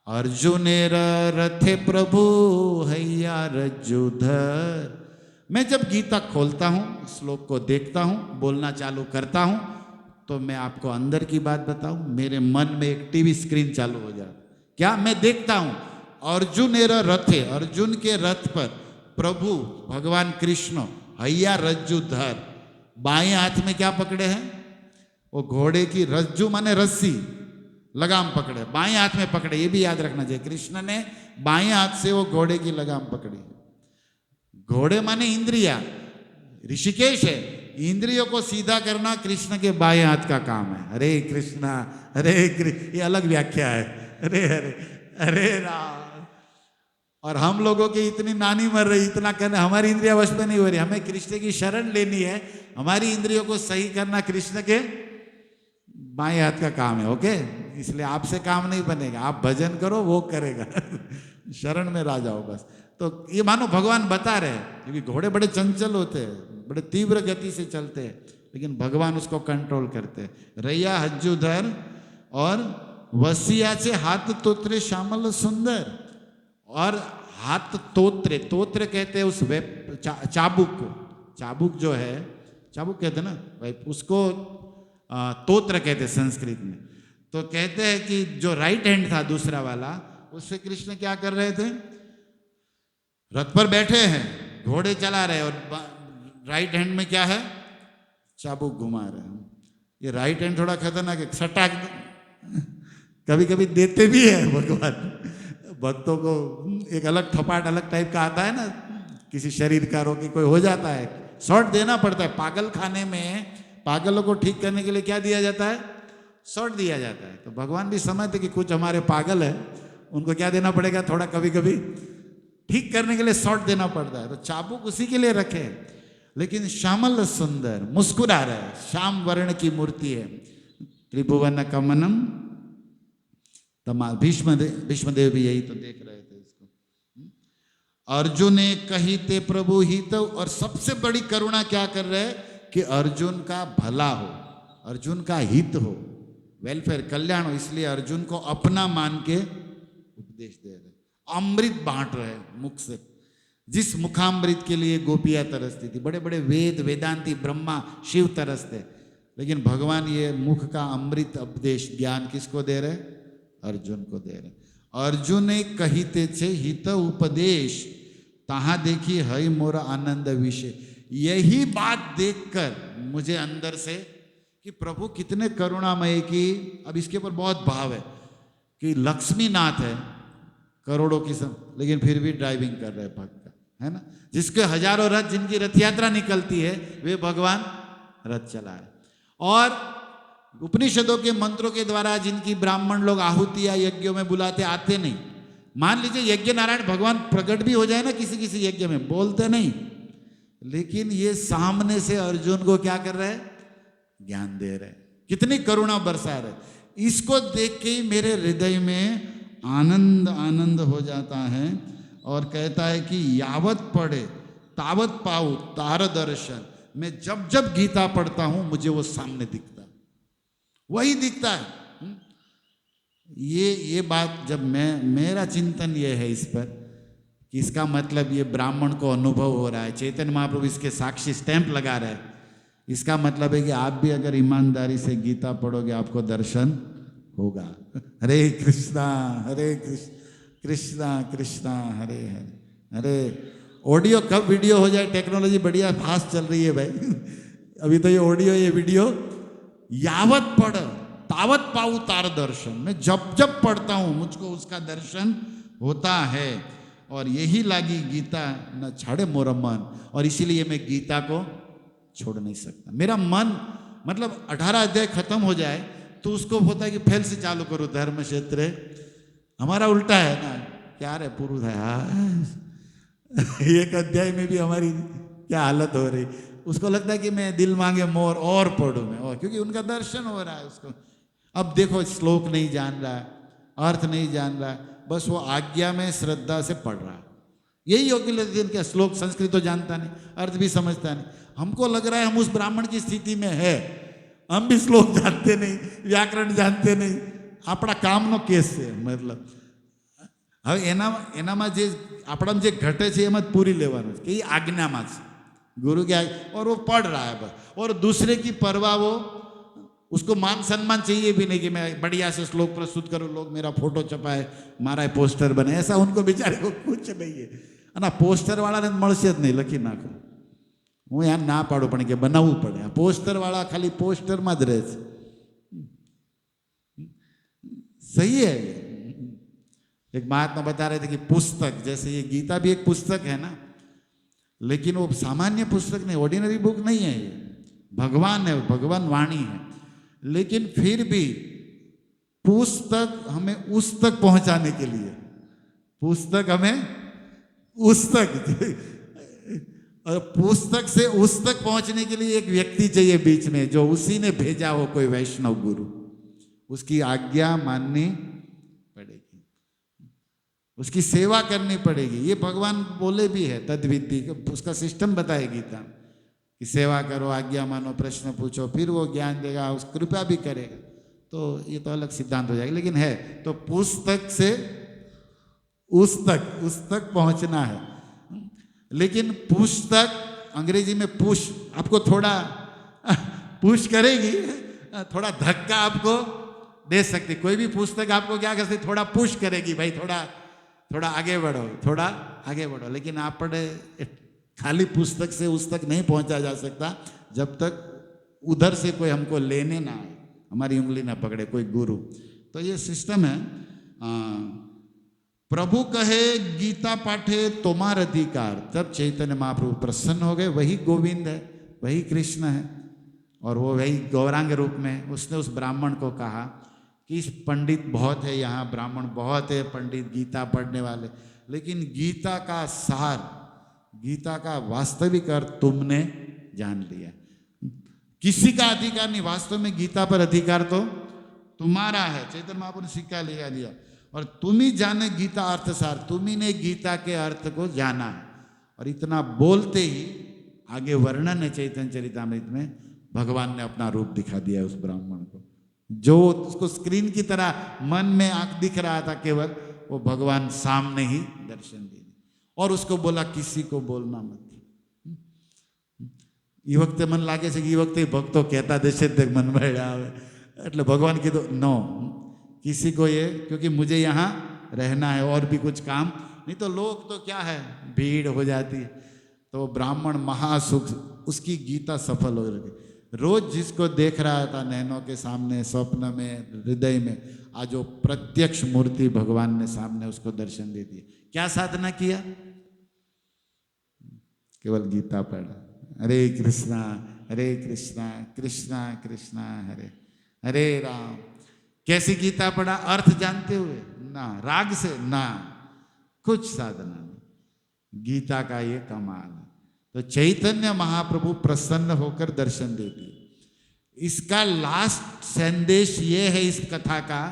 अर्जुनेर रथे प्रभु हैया रज्जुधर। मैं जब गीता खोलता हूँ, श्लोक को देखता हूँ, बोलना चालू करता हूँ, तो मैं आपको अंदर की बात बताऊं, मेरे मन में एक टीवी स्क्रीन चालू हो जाता। क्या? मैं देखता हूं अर्जुनेर रथे, अर्जुन के रथ पर प्रभु भगवान कृष्ण हैया रज्जुधर, बाएं हाथ में क्या पकड़े हैं? वो घोड़े की रज्जु माने रस्सी, लगाम पकड़े, बाएं हाथ में पकड़े। ये भी याद रखना चाहिए, कृष्ण ने बाएं हाथ से वो घोड़े की लगाम पकड़ी। घोड़े माने इंद्रिया, ऋषिकेश है, इंद्रियों को सीधा करना कृष्ण के बाएं हाथ का काम है। हरे कृष्णा हरे कृष्ण, ये अलग व्याख्या है। अरे हरे हरे राम। और हम लोगों की इतनी नानी मर रही, इतना करने, हमारी इंद्रिया वश में नहीं हो रही। हमें कृष्ण की शरण लेनी है, हमारी इंद्रियों को सही करना कृष्ण के बाएं हाथ का काम है। ओके, इसलिए आपसे काम नहीं बनेगा, आप भजन करो, वो करेगा। शरण में आ जाओ बस। तो ये मानो भगवान बता रहे हैं, क्योंकि घोड़े बड़े चंचल होते हैं, बड़े तीव्र गति से चलते हैं, लेकिन भगवान उसको कंट्रोल करते हैं। रैया हज्जुधर और वसिया से हाथ तोत्रे श्यामल सुंदर। और हाथ तोत्रे, तोत्र कहते हैं उस चाबुक को, चाबुक जो है, चाबुक कहते हैं ना भाई, उसको तोत्र कहते हैं संस्कृत में। तो कहते हैं कि जो राइट हैंड था दूसरा वाला, उससे कृष्ण क्या कर रहे थे? रथ पर बैठे हैं, घोड़े चला रहे, और राइट हैंड में क्या है? चाबुक घुमा रहे हैं। ये राइट हैंड थोड़ा खतरनाक है, सटाक कभी कभी देते भी है भगवान भक्तों को। एक अलग थपाट अलग टाइप का आता है ना, किसी शरीरकारों की कोई हो जाता है, शॉट देना पड़ता है। पागल खाने में पागलों को ठीक करने के लिए क्या दिया जाता है? शॉट दिया जाता है। तो भगवान भी समझते कि कुछ हमारे पागल है, उनको क्या देना पड़ेगा? थोड़ा कभी कभी ठीक करने के लिए शॉट देना पड़ता है। तो चाबुक उसी के लिए रखे, लेकिन श्यामल सुंदर, मुस्कुरा रहे, श्याम वर्ण की मूर्ति है। त्रिभुवन कमनम तमा, भीष्मदेव भी यही तो देख रहे थे इसको। अर्जुन ने कही ते प्रभु हित, और सबसे बड़ी करुणा क्या कर रहे हैं? कि अर्जुन का भला हो, अर्जुन का हित हो, वेलफेयर, कल्याण हो, इसलिए अर्जुन को अपना मान के उपदेश दे रहे, अमृत बांट रहे मुख से। जिस मुखामृत के लिए गोपियां तरसती थी, बड़े बड़े वेद वेदांती ब्रह्मा शिव तरसते, लेकिन भगवान ये मुख का अमृत उपदेश ज्ञान किसको दे रहे? अर्जुन को दे रहे। अर्जुन ने कहिते छे हित उपदेश, तहां देखी हई मोर आनंद विषय। यही बात देखकर मुझे अंदर से कि प्रभु कितने करुणामय, की अब इसके ऊपर बहुत भाव है कि लक्ष्मीनाथ है, करोड़ों की लेकिन फिर भी ड्राइविंग कर रहे भक्त, है ना। जिसके हजारों रथ, जिनकी रथ यात्रा निकलती है, वे भगवान रथ चला रहे। और उपनिषदों के मंत्रों के द्वारा जिनकी ब्राह्मण लोग आहुतियां यज्ञों में बुलाते, आते नहीं। मान लीजिए यज्ञ नारायण भगवान प्रकट भी हो जाए ना किसी किसी यज्ञ में, बोलते नहीं, लेकिन ये सामने से अर्जुन को क्या कर रहे हैं? ज्ञान दे रहे, कितनी करुणा बरसा रहे। इसको देख के ही मेरे हृदय में आनंद आनंद हो जाता है, और कहता है कि यावत पढ़े तावत पाऊं तार दर्शन। मैं जब जब गीता पढ़ता हूं मुझे वो सामने दिखता, वही दिखता है। ये बात जब मेरा चिंतन ये है इस पर कि इसका मतलब ये ब्राह्मण को अनुभव हो रहा है, चैतन्य महाप्रभु इसके साक्षी स्टैंप लगा रहे हैं, इसका मतलब है कि आप भी अगर ईमानदारी से गीता पढ़ोगे आपको दर्शन होगा। हरे कृष्णा कृष्णा कृष्णा हरे हरे। अरे ऑडियो कब वीडियो हो जाए, टेक्नोलॉजी बढ़िया फास्ट चल रही है भाई। अभी तो ये ऑडियो ये वीडियो, यावत पढ़ तावत पाऊं तार दर्शन। मैं जब जब पढ़ता हूं मुझको उसका दर्शन होता है, और यही लागी गीता न छाड़े मोरा मन, और इसीलिए मैं गीता को छोड़ नहीं सकता। मेरा मन मतलब 18 अध्याय खत्म हो जाए तो उसको होता है कि फिर से चालू करो धर्म क्षेत्र। हमारा उल्टा है ना, क्या रे पुरुष है, एक अध्याय में भी हमारी क्या हालत हो रही। उसको लगता है कि मैं दिल मांगे मोर और पढ़ूं मैं, और क्योंकि उनका दर्शन हो रहा है उसको। अब देखो श्लोक नहीं जान रहा है, अर्थ नहीं जान रहा है, बस वो आज्ञा में श्रद्धा से पढ़ रहा है। यही योग्य दिन क्या, श्लोक संस्कृत तो जानता नहीं, अर्थ भी समझता नहीं। हमको लग रहा है हम उस ब्राह्मण की स्थिति में है, हम भी श्लोक जानते नहीं, व्याकरण जानते नहीं, अपना काम नो केस से मतलब હવે એનામાં જે આપણામાં જે ઘટે છે એમાં જ પૂરી લેવાનું છે કે એ આજ્ઞામાં છે, गुरु की आज्ञा, और वो पढ़ रहा है बस, और दूसरे की परवाह वो, उसको मान सम्मान चाहिए भी नहीं कि मैं बढ़िया से श्लोक प्रस्तुत करूँ, लोग मेरा फोटो छपाए, मारा पोस्टर बने, ऐसा उनको बेचारे को कुछ नहीं है। અને પોસ્ટર વાળાને મળશે જ નહીં, લખી નાખો, હું યાર ના પાડું પણ કે બનાવવું પડે, આ પોસ્ટર વાળા ખાલી પોસ્ટરમાં જ રહે છે। सही है। एक महात्मा बता रहे थे कि पुस्तक, जैसे ये गीता भी एक पुस्तक है ना, लेकिन वो सामान्य पुस्तक नहीं, ऑर्डिनरी बुक नहीं है, ये भगवान है, भगवान वाणी है, लेकिन फिर भी पुस्तक हमें उस तक पहुंचाने के लिए, पुस्तक हमें उस तक, और पुस्तक से उस तक पहुंचने के लिए एक व्यक्ति चाहिए बीच में, जो उसी ने भेजा हो, कोई वैष्णव गुरु, उसकी आज्ञा माननी पड़ेगी, उसकी सेवा करनी पड़ेगी। ये भगवान बोले भी है, तद्विधि उसका सिस्टम बताए गीता कि सेवा करो, आज्ञा मानो, प्रश्न पूछो, फिर वो ज्ञान देगा, उस कृपा भी करेगा। तो ये तो अलग सिद्धांत हो जाएगा, लेकिन है तो पुस्तक से उस तक पहुंचना है। लेकिन पुस्तक अंग्रेजी में पुश, आपको थोड़ा पुश करेगी, थोड़ा धक्का आपको दे सकती, कोई भी पुस्तक आपको क्या करती, थोड़ा पुश करेगी, भाई थोड़ा आगे बढ़ो, थोड़ा आगे बढ़ो। लेकिन आप खाली पुस्तक से उस तक नहीं पहुंचा जा सकता जब तक उधर से कोई हमको लेने ना आए, हमारी उंगली ना पकड़े कोई गुरु। तो ये सिस्टम है। प्रभु कहे गीता पाठे तोमार अधिकार, तब चैतन्य महाप्रभु प्रसन्न हो गए। वही गोविंद है, वही कृष्ण है, और वो वही गौरांग रूप में। उसने उस ब्राह्मण को कहा कि इस पंडित बहुत है यहाँ, ब्राह्मण बहुत है, पंडित गीता पढ़ने वाले, लेकिन गीता का सार, गीता का वास्तविक अर्थ तुमने जान लिया। किसी का अधिकार नहीं, वास्तव में गीता पर अधिकार तो तुम्हारा है। चैतन्य महाप्रभु ने सिक्का लिया, और तुम ही जाने गीता अर्थसार, तुम ही ने गीता के अर्थ को जाना है। और इतना बोलते ही आगे वर्णन है चैतन्य चरितामृत में, भगवान ने अपना रूप दिखा दिया उस ब्राह्मण को, जो उसको स्क्रीन की तरह मन में आंख दिख रहा था केवल, वो भगवान सामने ही दर्शन दे, और उसको बोला किसी को बोलना मत। ये वक्त मन लागे છે કે એ વખતે ભક્તો કહેતા દેશે મનમાં આવે, એટલે ભગવાન કીધું नो, किसी को ये, क्योंकि मुझे यहाँ रहना है और भी कुछ काम, नहीं तो लोग तो क्या है, भीड़ हो जाती है। तो ब्राह्मण महासुख, उसकी गीता सफल हो रही। रोज जिसको देख रहा था नैनों के सामने, स्वप्न में, हृदय में, आज वो प्रत्यक्ष मूर्ति भगवान ने सामने उसको दर्शन दे दिया। क्या साधना किया, केवल गीता पढ़ा, हरे कृष्णा कृष्णा कृष्णा हरे हरे राम। कैसी गीता पढ़ा, अर्थ जानते हुए ना, राग से ना, कुछ साधना नहीं, गीता का ये कमाल है। तो चैतन्य महाप्रभु प्रसन्न होकर दर्शन देती। इसका लास्ट संदेश ये है इस कथा का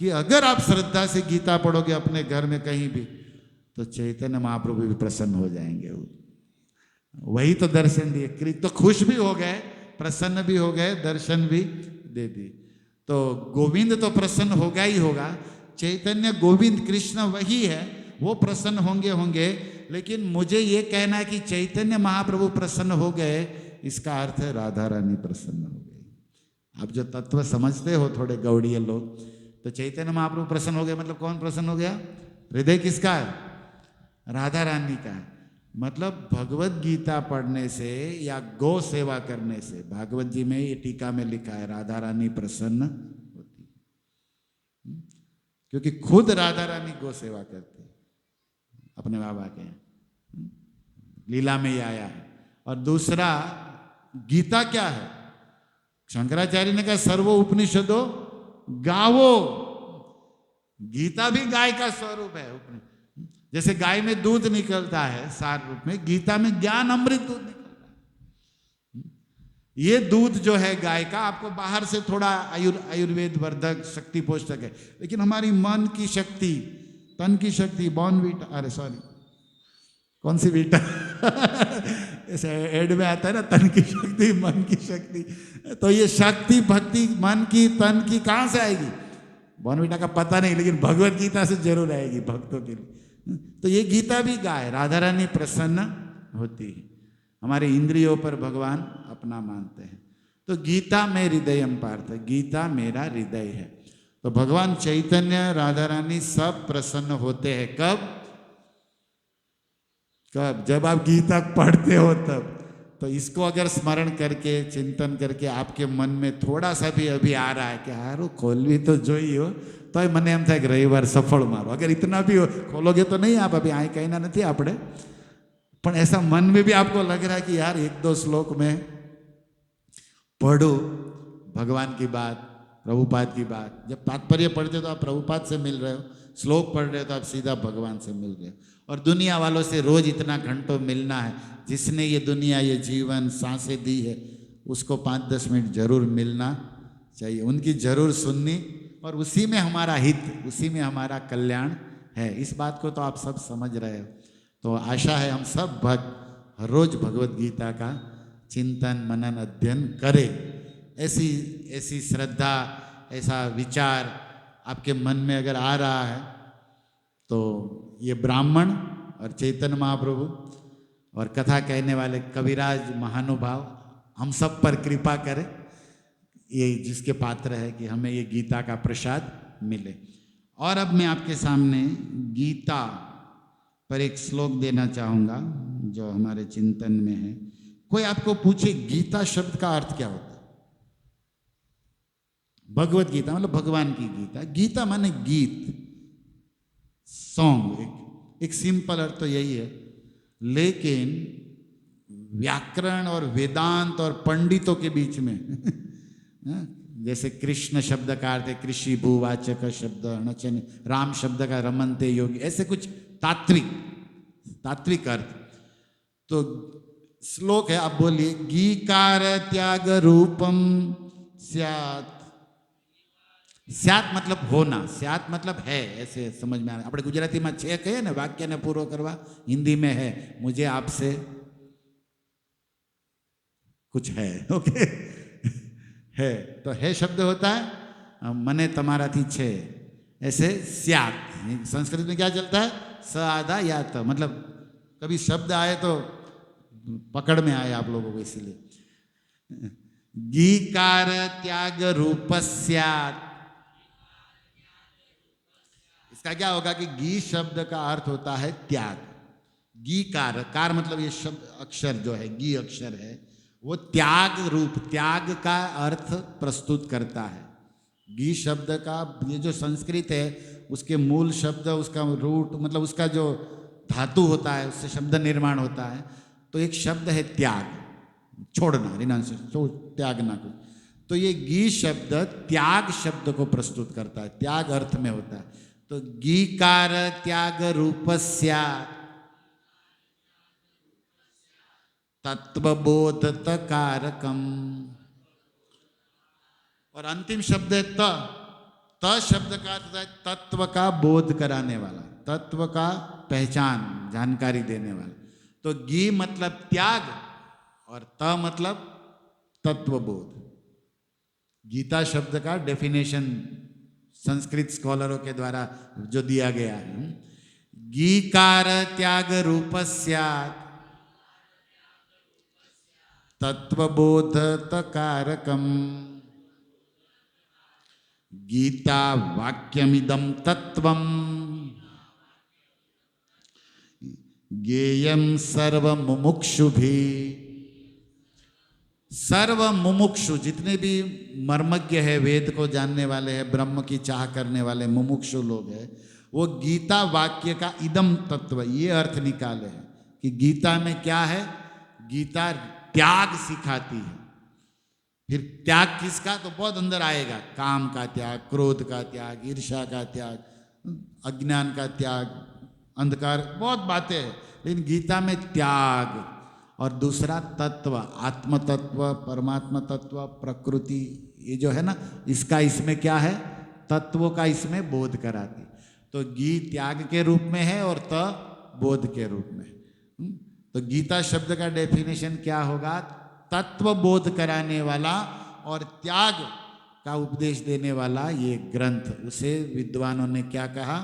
कि अगर आप श्रद्धा से गीता पढ़ोगे अपने घर में कहीं भी, तो चैतन्य महाप्रभु भी प्रसन्न हो जाएंगे। वही तो दर्शन दिए, तो खुश भी हो गए, प्रसन्न भी हो गए, दर्शन भी दे दिए। तो गोविंद तो प्रसन्न होगा ही होगा, चैतन्य गोविंद कृष्ण वही है, वो प्रसन्न होंगे। लेकिन मुझे ये कहना है कि चैतन्य महाप्रभु प्रसन्न हो गए, इसका अर्थ है राधा रानी प्रसन्न हो गई। आप जो तत्व समझते हो थोड़े गौड़ीय लोग, तो चैतन्य महाप्रभु प्रसन्न हो गए मतलब कौन प्रसन्न हो गया, हृदय किसका है, राधा रानी का है। मतलब भगवत गीता पढ़ने से या गौ सेवा करने से, भागवत जी में ये टीका में लिखा है राधा रानी प्रसन्न होती, क्योंकि खुद राधा रानी गौ सेवा करती अपने बाबा के, लीला में ही आया है। और दूसरा गीता क्या है, शंकराचार्य ने कहा सर्वो उपनिषदो गावो, गीता भी गाय का स्वरूप है। जैसे गाय में दूध निकलता है सार रूप में, गीता में ज्ञान अमृत दूध निकलता है। ये दूध जो है गाय का, आपको बाहर से थोड़ा आयुर्वेद वर्धक शक्ति पोषक है, लेकिन हमारी मन की शक्ति, तन की शक्ति, बॉर्नवीटा, अरे सॉरी कौन सी बीटा ऐसे एड में आता है ना, तन की शक्ति, मन की शक्ति। तो ये शक्ति भक्ति मन की तन की कहाँ से आएगी, बॉर्नविटा का पता नहीं, लेकिन भगवत गीता से जरूर आएगी भक्तों के लिए। तो ये गीता भी गाय, राधा रानी प्रसन्न होती है, हमारे इंद्रियों पर भगवान अपना मानते हैं। तो गीता में हृदयम पार्थ, गीता मेरा हृदय है। तो भगवान चैतन्य, राधा रानी सब प्रसन्न होते हैं। कब? कब? जब आप गीता पढ़ते हो तब। तो इसको अगर स्मरण करके, चिंतन करके आपके मन में थोड़ा सा भी अभी आ रहा है कि हारू खोलवी तो जोई हो, तो મને એમ થાય કે રવિવાર સફળ મારો। अगर इतना भी खोलोगे तो नहीं आप अभी आई कहना नहीं आपने, पर ऐसा मन में भी आपको लग रहा है कि यार एक दो श्लोक में पढ़ो भगवान की बात, प्रभुपाद की बात। जब तात्पर्य पढ़ते हो तो आप प्रभुपाद से मिल रहे हो, श्लोक पढ़ रहे हो तो आप सीधा भगवान से मिल रहे हो। और दुनिया वालों से रोज इतना घंटों मिलना है, जिसने ये दुनिया, ये जीवन, सांसें दी है, उसको 5-10 मिनट जरूर मिलना चाहिए, उनकी जरूर सुननी, और उसी में हमारा हित, उसी में हमारा कल्याण है। इस बात को तो आप सब समझ रहे हो। तो आशा है हम सब भक्त हर रोज भगवत गीता का चिंतन, मनन, अध्ययन करें। ऐसी श्रद्धा, ऐसा विचार आपके मन में अगर आ रहा है तो ये ब्राह्मण और चैतन्य महाप्रभु और कथा कहने वाले कविराज महानुभाव हम सब पर कृपा करें, ये जिसके पात्र है कि हमें ये गीता का प्रसाद मिले। और अब मैं आपके सामने गीता पर एक श्लोक देना चाहूँगा जो हमारे चिंतन में है। कोई आपको पूछे गीता शब्द का अर्थ क्या होता है? भगवत गीता मतलब भगवान की गीता। गीता माने गीत, सॉन्ग, एक सिंपल अर्थ तो यही है। लेकिन व्याकरण और वेदांत और पंडितों के बीच में जैसे कृष्ण शब्द का अर्थ है कृषि भूवाचक शब्द, अणचन राम शब्द का रमनते योगी, ऐसे कुछ तात्विक अर्थ। तो श्लोक है, आप बोलिए, गीकार त्याग रूपम स्यात्। स्यात् मतलब होना, स्यात् मतलब है, ऐसे समझ में आ रहा है। अपने गुजराती में छे कहे ने वाक्य ने पूरो करवा, हिंदी में है मुझे आपसे कुछ है, ओके है। तो है शब्द होता है मने तमारा थी छे, ऐसे स्यात्। संस्कृत में क्या चलता है? स आधा या त, मतलब कभी शब्द आए तो पकड़ में आए आप लोगों को, इसीलिए गीकार त्याग रूपस्यात्। इसका क्या होगा कि गी शब्द का अर्थ होता है त्याग। गीकार, कार मतलब ये शब्द अक्षर जो है, गी अक्षर है, वो त्याग रूप, त्याग का अर्थ प्रस्तुत करता है। गी शब्द का ये जो संस्कृत है, उसके मूल शब्द, उसका रूट मतलब उसका जो धातु होता है, उससे शब्द निर्माण होता है। तो एक शब्द है त्याग, छोड़ना, रिनाउंसिएशन, त्यागना को। तो ये गी शब्द त्याग शब्द को प्रस्तुत करता है, त्याग अर्थ में होता है। तो गीकार त्याग रूपस्यात् तत्वबोध तकारकम। और अंतिम शब्द है त। त शब्द का अर्थ है तत्व का बोध कराने वाला, तत्व का पहचान, जानकारी देने वाला। तो गी मतलब त्याग और त मतलब तत्वबोध। गीता शब्द का डेफिनेशन संस्कृत स्कॉलरों के द्वारा जो दिया गया है, गीकार त्याग रूपस्यात् तत्वबोध तकारकम गीता वाक्यमिदं तत्वम ज्ञेयं सर्व मुमुक्षुभि। सर्व मुमुक्षु, जितने भी मर्मज्ञ है, वेद को जानने वाले हैं, ब्रह्म की चाह करने वाले मुमुक्षु लोग हैं, वो गीता वाक्य का इदम तत्व ये अर्थ निकाले हैं कि गीता में क्या है? गीता त्याग सिखाती है। फिर त्याग किसका? तो बहुत अंदर आएगा, काम का त्याग, क्रोध का त्याग, ईर्ष्या का त्याग, अज्ञान का त्याग, अंधकार, बहुत बातें हैं। लेकिन गीता में त्याग और दूसरा तत्व, आत्म तत्व, परमात्मा तत्व, प्रकृति, ये जो है ना, इसका इसमें क्या है? तत्वों का इसमें बोध कराती। तो गी त्याग के रूप में है और त बोध के रूप में। तो गीता शब्द का डेफिनेशन क्या होगा? तत्व बोध कराने वाला और त्याग का उपदेश देने वाला ये ग्रंथ, उसे विद्वानों ने क्या कहा?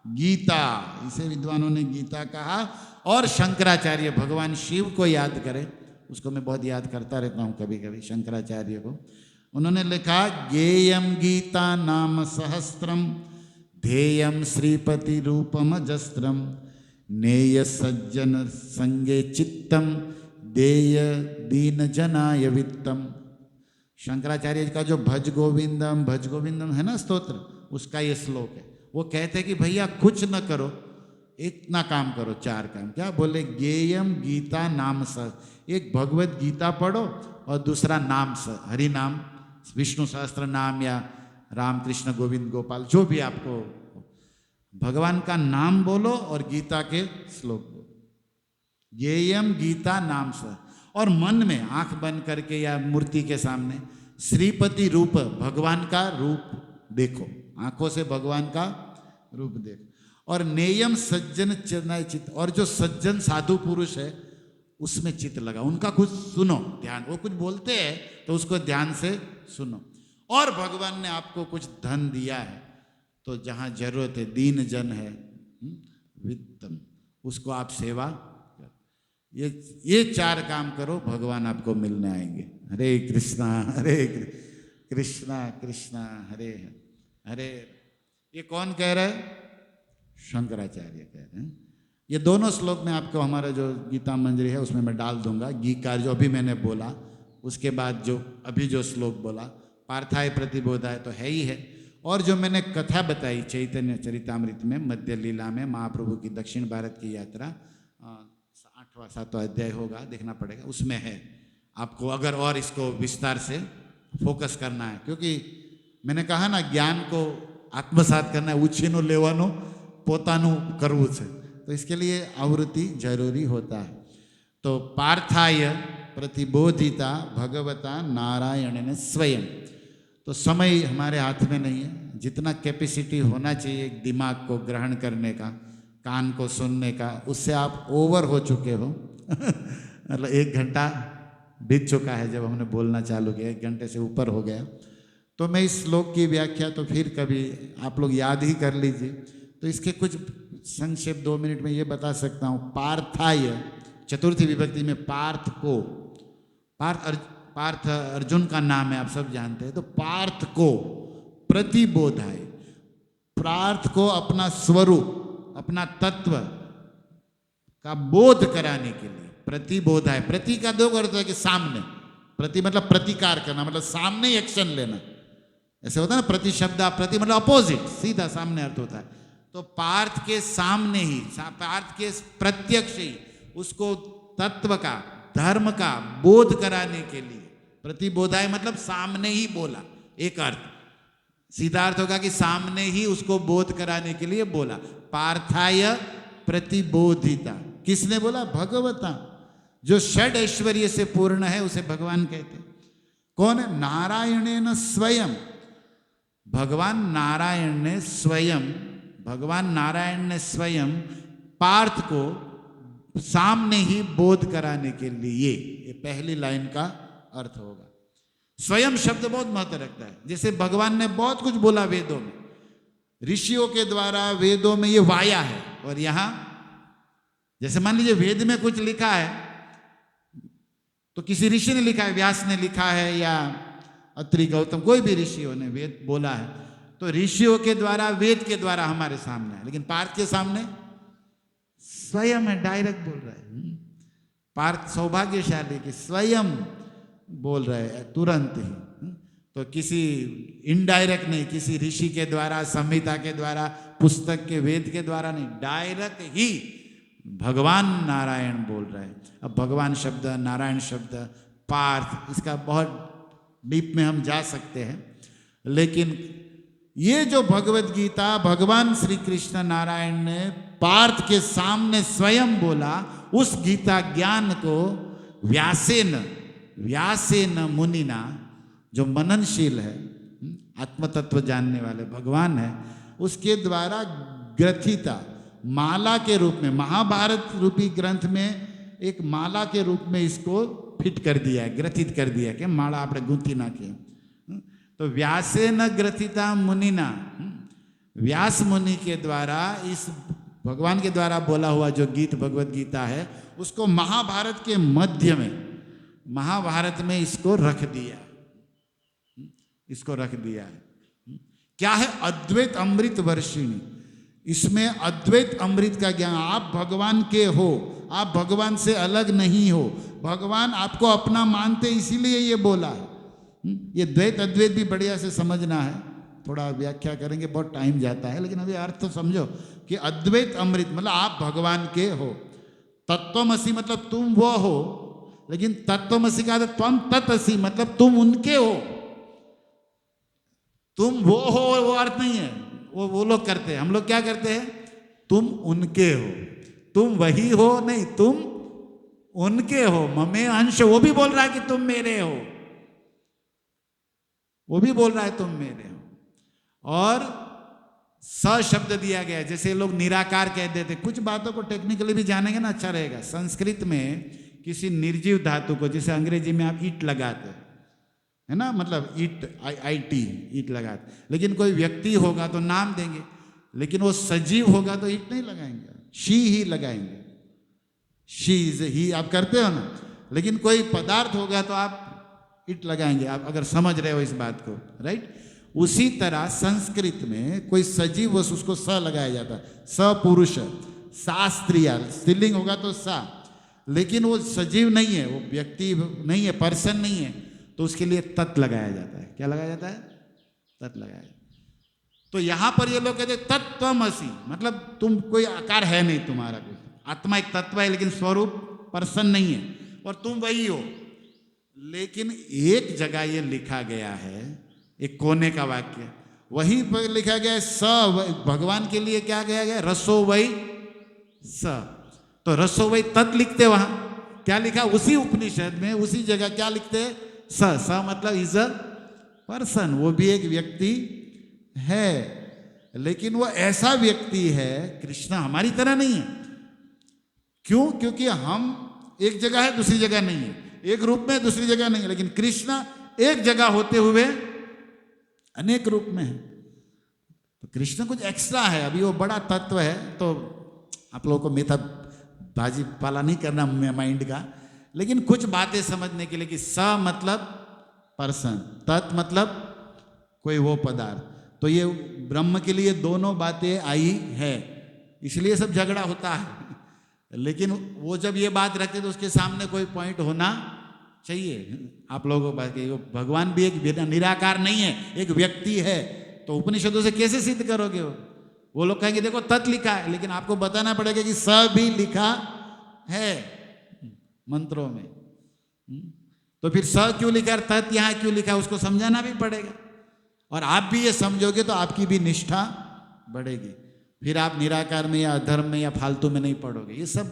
गीता। इसे विद्वानों ने गीता कहा। और शंकराचार्य भगवान शिव को याद करें, उसको मैं बहुत याद करता रहता हूँ कभी कभी, शंकराचार्य को। उन्होंने लिखा, गेयम गीता नाम सहस्त्रम ध्येयम श्रीपति रूपम जस्त्रम नेय सज्जन संगे चित्तम देय दीन जनाय वित्तम। शंकराचार्य का जो भज गोविंदम है ना स्तोत्र, उसका ये श्लोक है। वो कहते हैं कि भैया कुछ न करो, इतना काम करो, 4 काम। क्या बोले? गेयम गीता नाम स, एक भगवत गीता पढ़ो और दूसरा नाम स, हरि नाम, विष्णु सहस्त्र नाम या राम कृष्ण गोविंद गोपाल, जो भी आपको, भगवान का नाम बोलो और गीता के श्लोक बोलो। गेयम गीता नाम स। और मन में आंख बंद करके या मूर्ति के सामने श्रीपति रूप, भगवान का रूप देखो, आंखों से भगवान का रूप देखो। और नेयम सज्जन चरणाय चित्त, और जो सज्जन साधु पुरुष है उसमें चित्त लगा, उनका कुछ सुनो, ध्यान, वो कुछ बोलते हैं तो उसको ध्यान से सुनो। और भगवान ने आपको कुछ धन दिया है तो जहाँ जरूरत है, दीन जन है, वित्तम, उसको आप सेवा करो। ये 4 काम करो, भगवान आपको मिलने आएंगे। हरे कृष्णा कृष्णा कृष्णा हरे हरे। ये कौन कह रहा है? शंकराचार्य कह रहे हैं। ये दोनों श्लोक में आपको, हमारा जो गीता मंजरी है उसमें मैं डाल दूंगा। गीकार जो अभी मैंने बोला, उसके बाद जो अभी जो श्लोक बोला, पार्थाय प्रतिबोधाय तो है ही है। और जो मैंने कथा बताई चैतन्य चरितामृत में, मध्य लीला में, महाप्रभु की दक्षिण भारत की यात्रा, 8वां 7वां अध्याय होगा, देखना पड़ेगा, उसमें है। आपको अगर और इसको विस्तार से फोकस करना है, क्योंकि मैंने कहा ना, ज्ञान को आत्मसात करना है, उछीनो लेवानो पोतानु करવું છે, तो इसके लिए आवृत्ति जरूरी होता है। तो पार्थाय प्रतिबोधिता भगवता नारायण ने स्वयं। तो समय हमारे हाथ में नहीं है, जितना कैपेसिटी होना चाहिए दिमाग को ग्रहण करने का, कान को सुनने का, उससे आप ओवर हो चुके हो। मतलब 1 घंटा बीत चुका है जब हमने बोलना चालू किया, 1 घंटे से ऊपर हो गया। तो मैं इस श्लोक की व्याख्या तो फिर कभी आप लोग याद ही कर लीजिए। तो इसके कुछ संक्षेप 2 मिनट में ये बता सकता हूँ। पार्थाय, चतुर्थी विभक्ति में पार्थ को, पार्थ अर्जुन का नाम है, आप सब जानते हैं। तो पार्थ को प्रतिबोधाय, पार्थ को अपना स्वरूप, अपना तत्व का बोध कराने के लिए, प्रतिबोधाय, प्रति का 2 अर्थ है कि सामने, प्रति मतलब प्रतिकार करना, मतलब सामने ही एक्शन लेना, ऐसे होता है ना, प्रति शब्द, प्रति मतलब अपोजिट, सीधा सामने अर्थ होता है। तो पार्थ के सामने ही, पार्थ के प्रत्यक्ष ही उसको तत्व का, धर्म का बोध कराने के लिए, प्रतिबोधाय मतलब सामने ही बोला, एक अर्थ, सीधा अर्थ होगा कि सामने ही उसको बोध कराने के लिए बोला। पार्थाय प्रतिबोधिता, किसने बोला? भगवता, जो षड ऐश्वर्य से पूर्ण है उसे भगवान कहते हैं। कौन है? नारायणेन स्वयं, भगवान नारायण ने स्वयं, भगवान नारायण ने स्वयं पार्थ को सामने ही बोध कराने के लिए, ये पहली लाइन का अर्थ होगा। स्वयं शब्द बहुत महत्व रखता है। जैसे भगवान ने बहुत कुछ बोला वेदों में, ऋषियों के द्वारा वेदों में ये वाया है, और यहां जैसे मान लीजिए वेद में कुछ लिखा है तो किसी ऋषि ने लिखा है, व्यास ने लिखा है या अत्रि, गौतम, कोई भी ऋषियों ने वेद बोला है, तो ऋषियों के द्वारा, वेद के द्वारा हमारे सामने है। लेकिन पार्थ के सामने स्वयं है, डायरेक्ट बोल रहा है। पार्थ सौभाग्यशाली कि स्वयं बोल रहे हैं तुरंत ही। तो किसी इनडायरेक्ट नहीं, किसी ऋषि के द्वारा, संहिता के द्वारा, पुस्तक के, वेद के द्वारा नहीं, डायरेक्ट ही भगवान नारायण बोल रहे हैं। अब भगवान शब्द, नारायण शब्द, पार्थ, इसका बहुत डीप में हम जा सकते हैं। लेकिन ये जो भगवत गीता भगवान श्री कृष्ण नारायण ने पार्थ के सामने स्वयं बोला, उस गीता ज्ञान को व्यासेन मुनिना, जो मननशील है, आत्मतत्व जानने वाले भगवान है, उसके द्वारा ग्रथिता, माला के रूप में, महाभारत रूपी ग्रंथ में एक माला के रूप में इसको फिट कर दिया है, ग्रथित कर दिया है कि माला आपने गूंथी ना की। तो व्यासेन ग्रथिता मुनिना, व्यास मुनि के द्वारा इस भगवान के द्वारा बोला हुआ जो गीत भगवत गीता है उसको महाभारत के मध्य में, महाभारत में इसको रख दिया, इसको रख दिया है। क्या है? अद्वैत अमृत वर्षिणी। इसमें अद्वैत अमृत का ज्ञान, आप भगवान के हो, आप भगवान से अलग नहीं हो, भगवान आपको अपना मानते इसीलिए ये बोला है। ये द्वैत अद्वैत भी बढ़िया से समझना है, थोड़ा व्याख्या करेंगे, बहुत टाइम जाता है, लेकिन अभी अर्थ तो समझो कि अद्वैत अमृत मतलब आप भगवान के हो। तत्वमसि मतलब तुम वो हो, लेकिन तत्वमसि का त्वम तत्असि मतलब तुम उनके हो। तुम वो हो वो अर्थ नहीं है, वो लोग करते हैं, हम लोग क्या करते हैं? तुम उनके हो, तुम वही हो नहीं, तुम उनके हो। ममे अंश, वो भी बोल रहा है कि तुम मेरे हो, वो भी बोल रहा है तुम मेरे हो। और स शब्द दिया गया है, जैसे लोग निराकार कह देते। कुछ बातों को टेक्निकली भी जानेंगे ना अच्छा रहेगा। संस्कृत में किसी निर्जीव धातु को, जैसे अंग्रेजी में आप ईट लगाते है ना, मतलब ईट, IT ईट लगाते, लेकिन कोई व्यक्ति होगा तो नाम देंगे, लेकिन वो सजीव होगा तो ईट नहीं लगाएंगे, शी ही लगाएंगे। शी इज ही आप करते हो ना, लेकिन कोई पदार्थ होगा तो आप ईट लगाएंगे। आप अगर समझ रहे हो इस बात को, राइट? उसी तरह संस्कृत में कोई सजीव वस्तु, उसको स लगाया जाता है। स पुरुष, सा स्त्रिय, स्त्रीलिंग होगा तो सा, लेकिन वो सजीव नहीं है, वो व्यक्ति नहीं है, पर्सन नहीं है, तो उसके लिए तत् लगाया जाता है। क्या लगाया जाता है? तत् लगाया जाता है। तो यहां पर ये लोग कहते हैं तत्त्वमसि, मतलब तुम कोई आकार है नहीं तुम्हारा, कोई आत्मा एक तत्व है लेकिन स्वरूप पर्सन नहीं है, और तुम वही हो। लेकिन एक जगह ये लिखा गया है, एक कोने का वाक्य, वहीं पर लिखा गया है स, भगवान के लिए क्या कहा गया? रसो वै स। तो रसो वै तत् लिखते, वहां क्या लिखा? उसी उपनिषद में उसी जगह क्या लिखते? स मतलब इज अ पर्सन, वो भी एक व्यक्ति है, लेकिन वो ऐसा व्यक्ति है, कृष्ण हमारी तरह नहीं है। क्यों? क्योंकि हम एक जगह है दूसरी जगह नहीं है, एक रूप में दूसरी जगह नहीं है, लेकिन कृष्ण एक जगह होते हुए अनेक रूप में है। तो कृष्ण कुछ एक्स्ट्रा है, अभी वो बड़ा तत्व है। तो आप लोगों को मेथा बाजी पाला नहीं करना माइंड का, लेकिन कुछ बातें समझने के लिए कि स मतलब पर्सन, तत् मतलब कोई वो पदार्थ। तो ये ब्रह्म के लिए दोनों बातें आई है, इसलिए सब झगड़ा होता है। लेकिन वो जब ये बात रखते तो उसके सामने कोई पॉइंट होना चाहिए। आप लोगों को भगवान भी एक निराकार नहीं है, एक व्यक्ति है, तो उपनिषदों से कैसे सिद्ध करोगे? वो लोग कहेंगे देखो तत् लिखा है, लेकिन आपको बताना पड़ेगा कि स भी लिखा है मंत्रों में। तो फिर स क्यों लिखा, तत् यहां क्यों लिखा, उसको समझाना भी पड़ेगा। और आप भी ये समझोगे तो आपकी भी निष्ठा बढ़ेगी, फिर आप निराकार में या अधर्म में या फालतू में नहीं पढ़ोगे। ये सब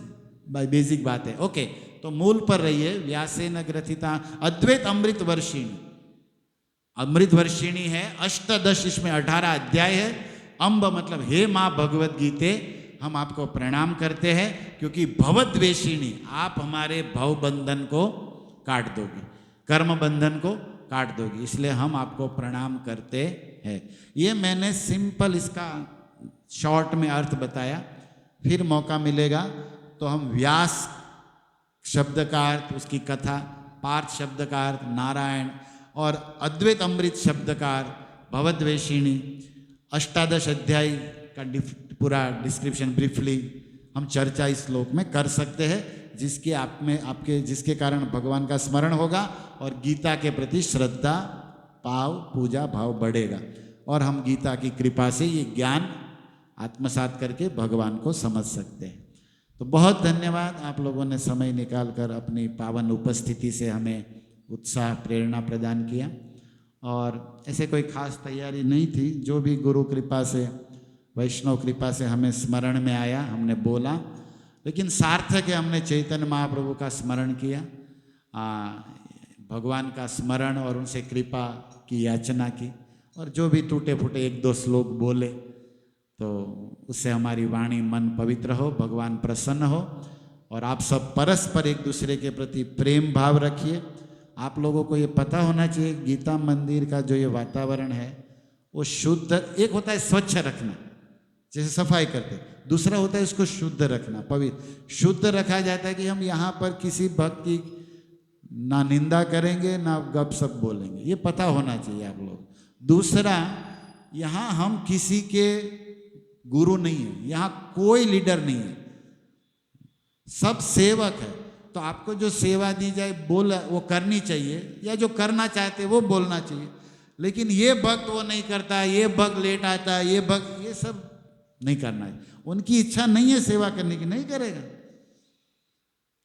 बेसिक बात है। ओके, तो मूल पर रहिए। व्यासेन ग्रथिता अद्वैत अमृत वर्षिणी, अमृत वर्षिणी है, अष्टादश, इसमें 18 अध्याय है। अम्ब मतलब हे माँ भगवत गीते, हम आपको प्रणाम करते हैं, क्योंकि भवद्वेषिणी, आप हमारे भव बंधन को काट दोगे, कर्म बंधन को काट दोगे, इसलिए हम आपको प्रणाम करते हैं। ये मैंने सिंपल इसका शॉर्ट में अर्थ बताया। फिर मौका मिलेगा तो हम व्यास शब्द का अर्थ, उसकी कथा, पार्थ शब्द का अर्थ नारायण, और अद्वैत अमृत शब्द का अर्थ भवद्वेषिणी, अष्टादश अध्याय का पूरा डिस्क्रिप्शन ब्रीफली हम चर्चा इस श्लोक में कर सकते हैं, जिसके आप में आपके जिसके कारण भगवान का स्मरण होगा और गीता के प्रति श्रद्धा, पाव, पूजा भाव बढ़ेगा, और हम गीता की कृपा से ये ज्ञान आत्मसात करके भगवान को समझ सकते हैं। तो बहुत धन्यवाद, आप लोगों ने समय निकालकर अपनी पावन उपस्थिति से हमें उत्साह प्रेरणा प्रदान किया। और ऐसे कोई खास तैयारी नहीं थी, जो भी गुरु कृपा से, वैष्णव कृपा से हमें स्मरण में आया हमने बोला, लेकिन सार्थक है, हमने चैतन्य महाप्रभु का स्मरण किया, भगवान का स्मरण और उनसे कृपा की याचना की, और जो भी टूटे फूटे एक दो श्लोक बोले, तो उससे हमारी वाणी मन पवित्र हो, भगवान प्रसन्न हो। और आप सब परस्पर एक दूसरे के प्रति प्रेम भाव रखिए, आप लोगों को ये पता होना चाहिए, गीता मंदिर का जो ये वातावरण है वो शुद्ध, एक होता है स्वच्छ रखना जैसे सफाई करते, दूसरा होता है इसको शुद्ध रखना, पवित्र। शुद्ध रखा जाता है कि हम यहाँ पर किसी भक्त की ना निंदा करेंगे ना गप सप बोलेंगे, ये पता होना चाहिए आप लोग। दूसरा, यहाँ हम किसी के गुरु नहीं है, यहाँ कोई लीडर नहीं है, सब सेवक है। तो आपको जो सेवा दी जाए बोल वो करनी चाहिए, या जो करना चाहते वो बोलना चाहिए। लेकिन ये भक्त वो नहीं करता, ये भक्त लेट आता है, ये भक्त, ये सब नहीं करना है। उनकी इच्छा नहीं है सेवा करने की, नहीं करेगा।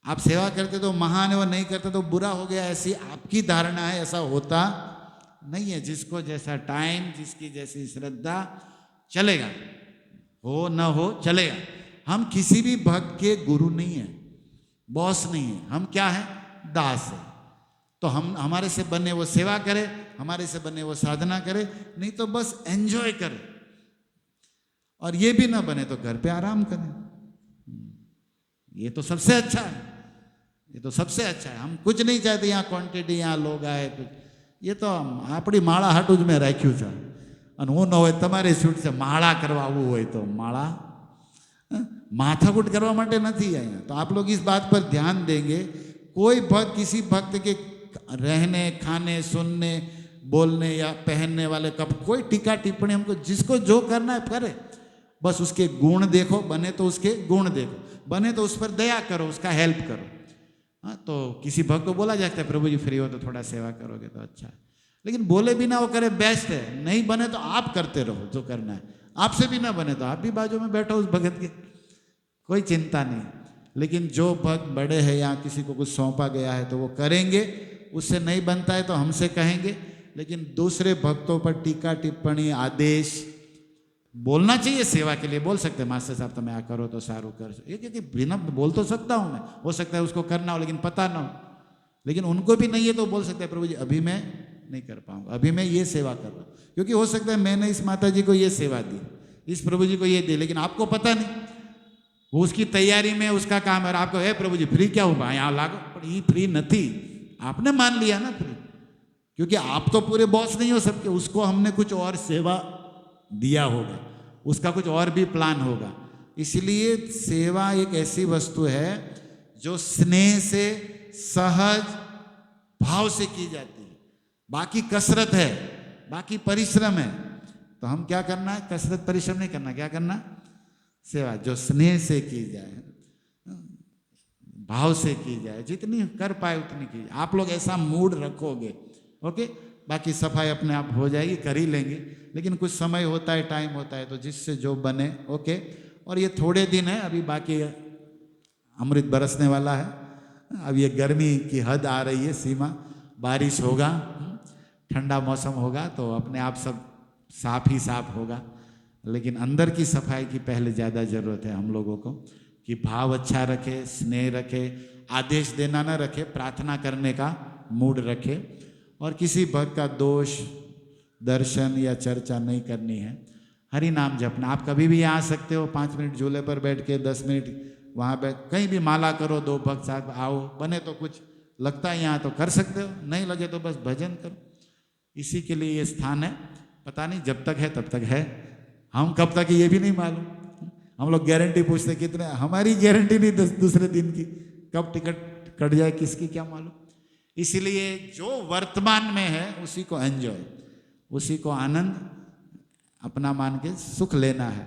आप सेवा करते तो महान है, वो नहीं करते तो बुरा हो गया, ऐसी आपकी धारणा है, ऐसा होता नहीं है। जिसको जैसा टाइम, जिसकी जैसी श्रद्धा, चलेगा, हो न हो चलेगा। हम किसी भी भक्त के गुरु नहीं है, बॉस नहीं है, हम क्या है, दास है। तो हम, हमारे से बने वो सेवा करे, हमारे से बने वो साधना करे, नहीं तो बस एंजॉय करे। और ये भी ना बने तो घर पे आराम करें, ये तो सबसे अच्छा है, ये तो सबसे अच्छा है। हम कुछ नहीं चाहते यहाँ क्वांटिटी, यहाँ लोग आए कुछ, ये तो આપણી માળા હાટું જ મેં રાખ્યું છે। અને હું ન હોય તમારે છૂટ છે, માળા કરવાવું હોય તો માળા, माथाकूट करवा माटे नहीं आया। तो आप लोग इस बात पर ध्यान देंगे, कोई भक्त किसी भक्त के रहने, खाने, सुनने, बोलने या पहनने वाले कप कोई टीका टिप्पणी, हमको जिसको जो करना है करे, बस उसके गुण देखो, बने तो उसके गुण देखो, बने तो उस पर दया करो, उसका हेल्प करो। हाँ, तो किसी भक्त को बोला जाता है प्रभु जी फ्री हो तो थोड़ा सेवा करोगे तो अच्छा है, लेकिन बोले भी ना वो करे बेस्ट है, नहीं बने तो आप करते रहो जो करना है, आपसे भी ना बने तो आप भी बाजू में बैठो उस भगत के, कोई चिंता नहीं। लेकिन जो भक्त बड़े हैं या किसी को कुछ सौंपा गया है तो वो करेंगे, उससे नहीं बनता है तो हमसे कहेंगे। लेकिन दूसरे भक्तों पर टीका टिप्पणी, आदेश, बोलना चाहिए सेवा के लिए, बोल सकते हैं मास्टर साहब तुम्हें आ करो तो सारू कर, ये क्योंकि बिना बोल तो सकता हूँ मैं, हो सकता है उसको करना हो लेकिन पता ना हो, लेकिन उनको भी नहीं है तो बोल सकते हैं प्रभु जी अभी मैं नहीं कर पाऊंगा, अभी मैं ये सेवा कर रहा हूँ, क्योंकि हो सकता है मैंने इस माता जी को ये सेवा दी, इस प्रभु जी को ये दी, लेकिन आपको पता नहीं, वो उसकी तैयारी में उसका काम है, और आपको है प्रभु जी फ्री क्या हुआ यहाँ लागो, पर ये फ्री नहीं, आपने मान लिया ना फ्री, क्योंकि आप तो पूरे बॉस नहीं हो सबके, उसको हमने कुछ और सेवा दिया होगा, उसका कुछ और भी प्लान होगा। इसलिए सेवा एक ऐसी वस्तु है जो स्नेह से, सहज भाव से की जाती है। बाकी कसरत है, बाकी परिश्रम है, तो हम क्या करना है, कसरत परिश्रम नहीं करना, क्या करना, सेवा जो स्नेह से की जाए, भाव से की जाए, जितनी कर पाए उतनी कीजिए। आप लोग ऐसा मूड रखोगे, ओके, बाकी सफाई अपने आप हो जाएगी, कर ही लेंगे, लेकिन कुछ समय होता है, टाइम होता है, तो जिससे जो बने, ओके। और ये थोड़े दिन है, अभी बाकी अमृत बरसने वाला है, अब ये गर्मी की हद आ रही है, सीमा, बारिश होगा, ठंडा मौसम होगा, तो अपने आप सब साफ ही साफ होगा, लेकिन अंदर की सफाई की पहले ज़्यादा ज़रूरत है हम लोगों को, कि भाव अच्छा रखे, स्नेह रखे, आदेश देना ना रखे, प्रार्थना करने का मूड रखे, और किसी भक्त का दोष, दर्शन या चर्चा नहीं करनी है। हरि नाम जपना, आप कभी भी यहाँ आ सकते हो, 5 मिनट झूले पर बैठ के, 10 मिनट वहाँ बैठ, कहीं भी माला करो, 2 भक्त साथ आओ, बने तो कुछ लगता है यहाँ तो कर सकते हो, नहीं लगे तो बस भजन करो, इसी के लिए ये स्थान है। पता नहीं जब तक है तब तक है, हम कब तक ये भी नहीं मालूम, हम लोग गारंटी पूछते कितने, हमारी गारंटी नहीं दूसरे दिन की, कब टिकट कट जाए किसकी क्या मालूम। इसलिए जो वर्तमान में है उसी को एंजॉय, उसी को आनंद अपना मान के सुख लेना है।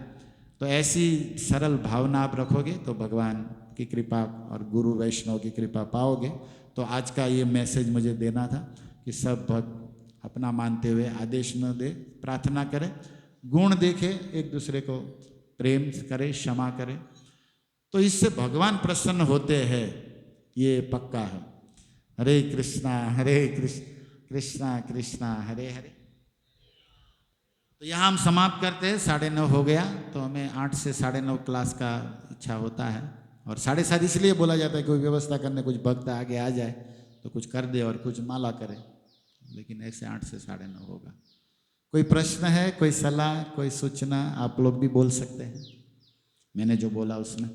तो ऐसी सरल भावना आप रखोगे तो भगवान की कृपा और गुरु वैष्णव की कृपा पाओगे। तो आज का ये मैसेज मुझे देना था कि सब भक्त अपना मानते हुए आदेश न दे, प्रार्थना करें, गुण देखे, एक दूसरे को प्रेम करे, क्षमा करे, तो इससे भगवान प्रसन्न होते हैं, ये पक्का है। हरे कृष्णा कृष्णा कृष्णा हरे हरे। तो यहाँ हम समाप्त करते हैं, 9:30 हो गया, तो हमें 8 से 9:30 क्लास का इच्छा होता है, और 7:30 इसलिए बोला जाता है कोई व्यवस्था करने, कुछ भक्त आगे आ जाए तो कुछ कर दे और कुछ माला करे, लेकिन ऐसे 8 से 9:30 होगा। कोई प्रश्न है, कोई सलाह, कोई सूचना, आप लोग भी बोल सकते हैं, मैंने जो बोला उसमें।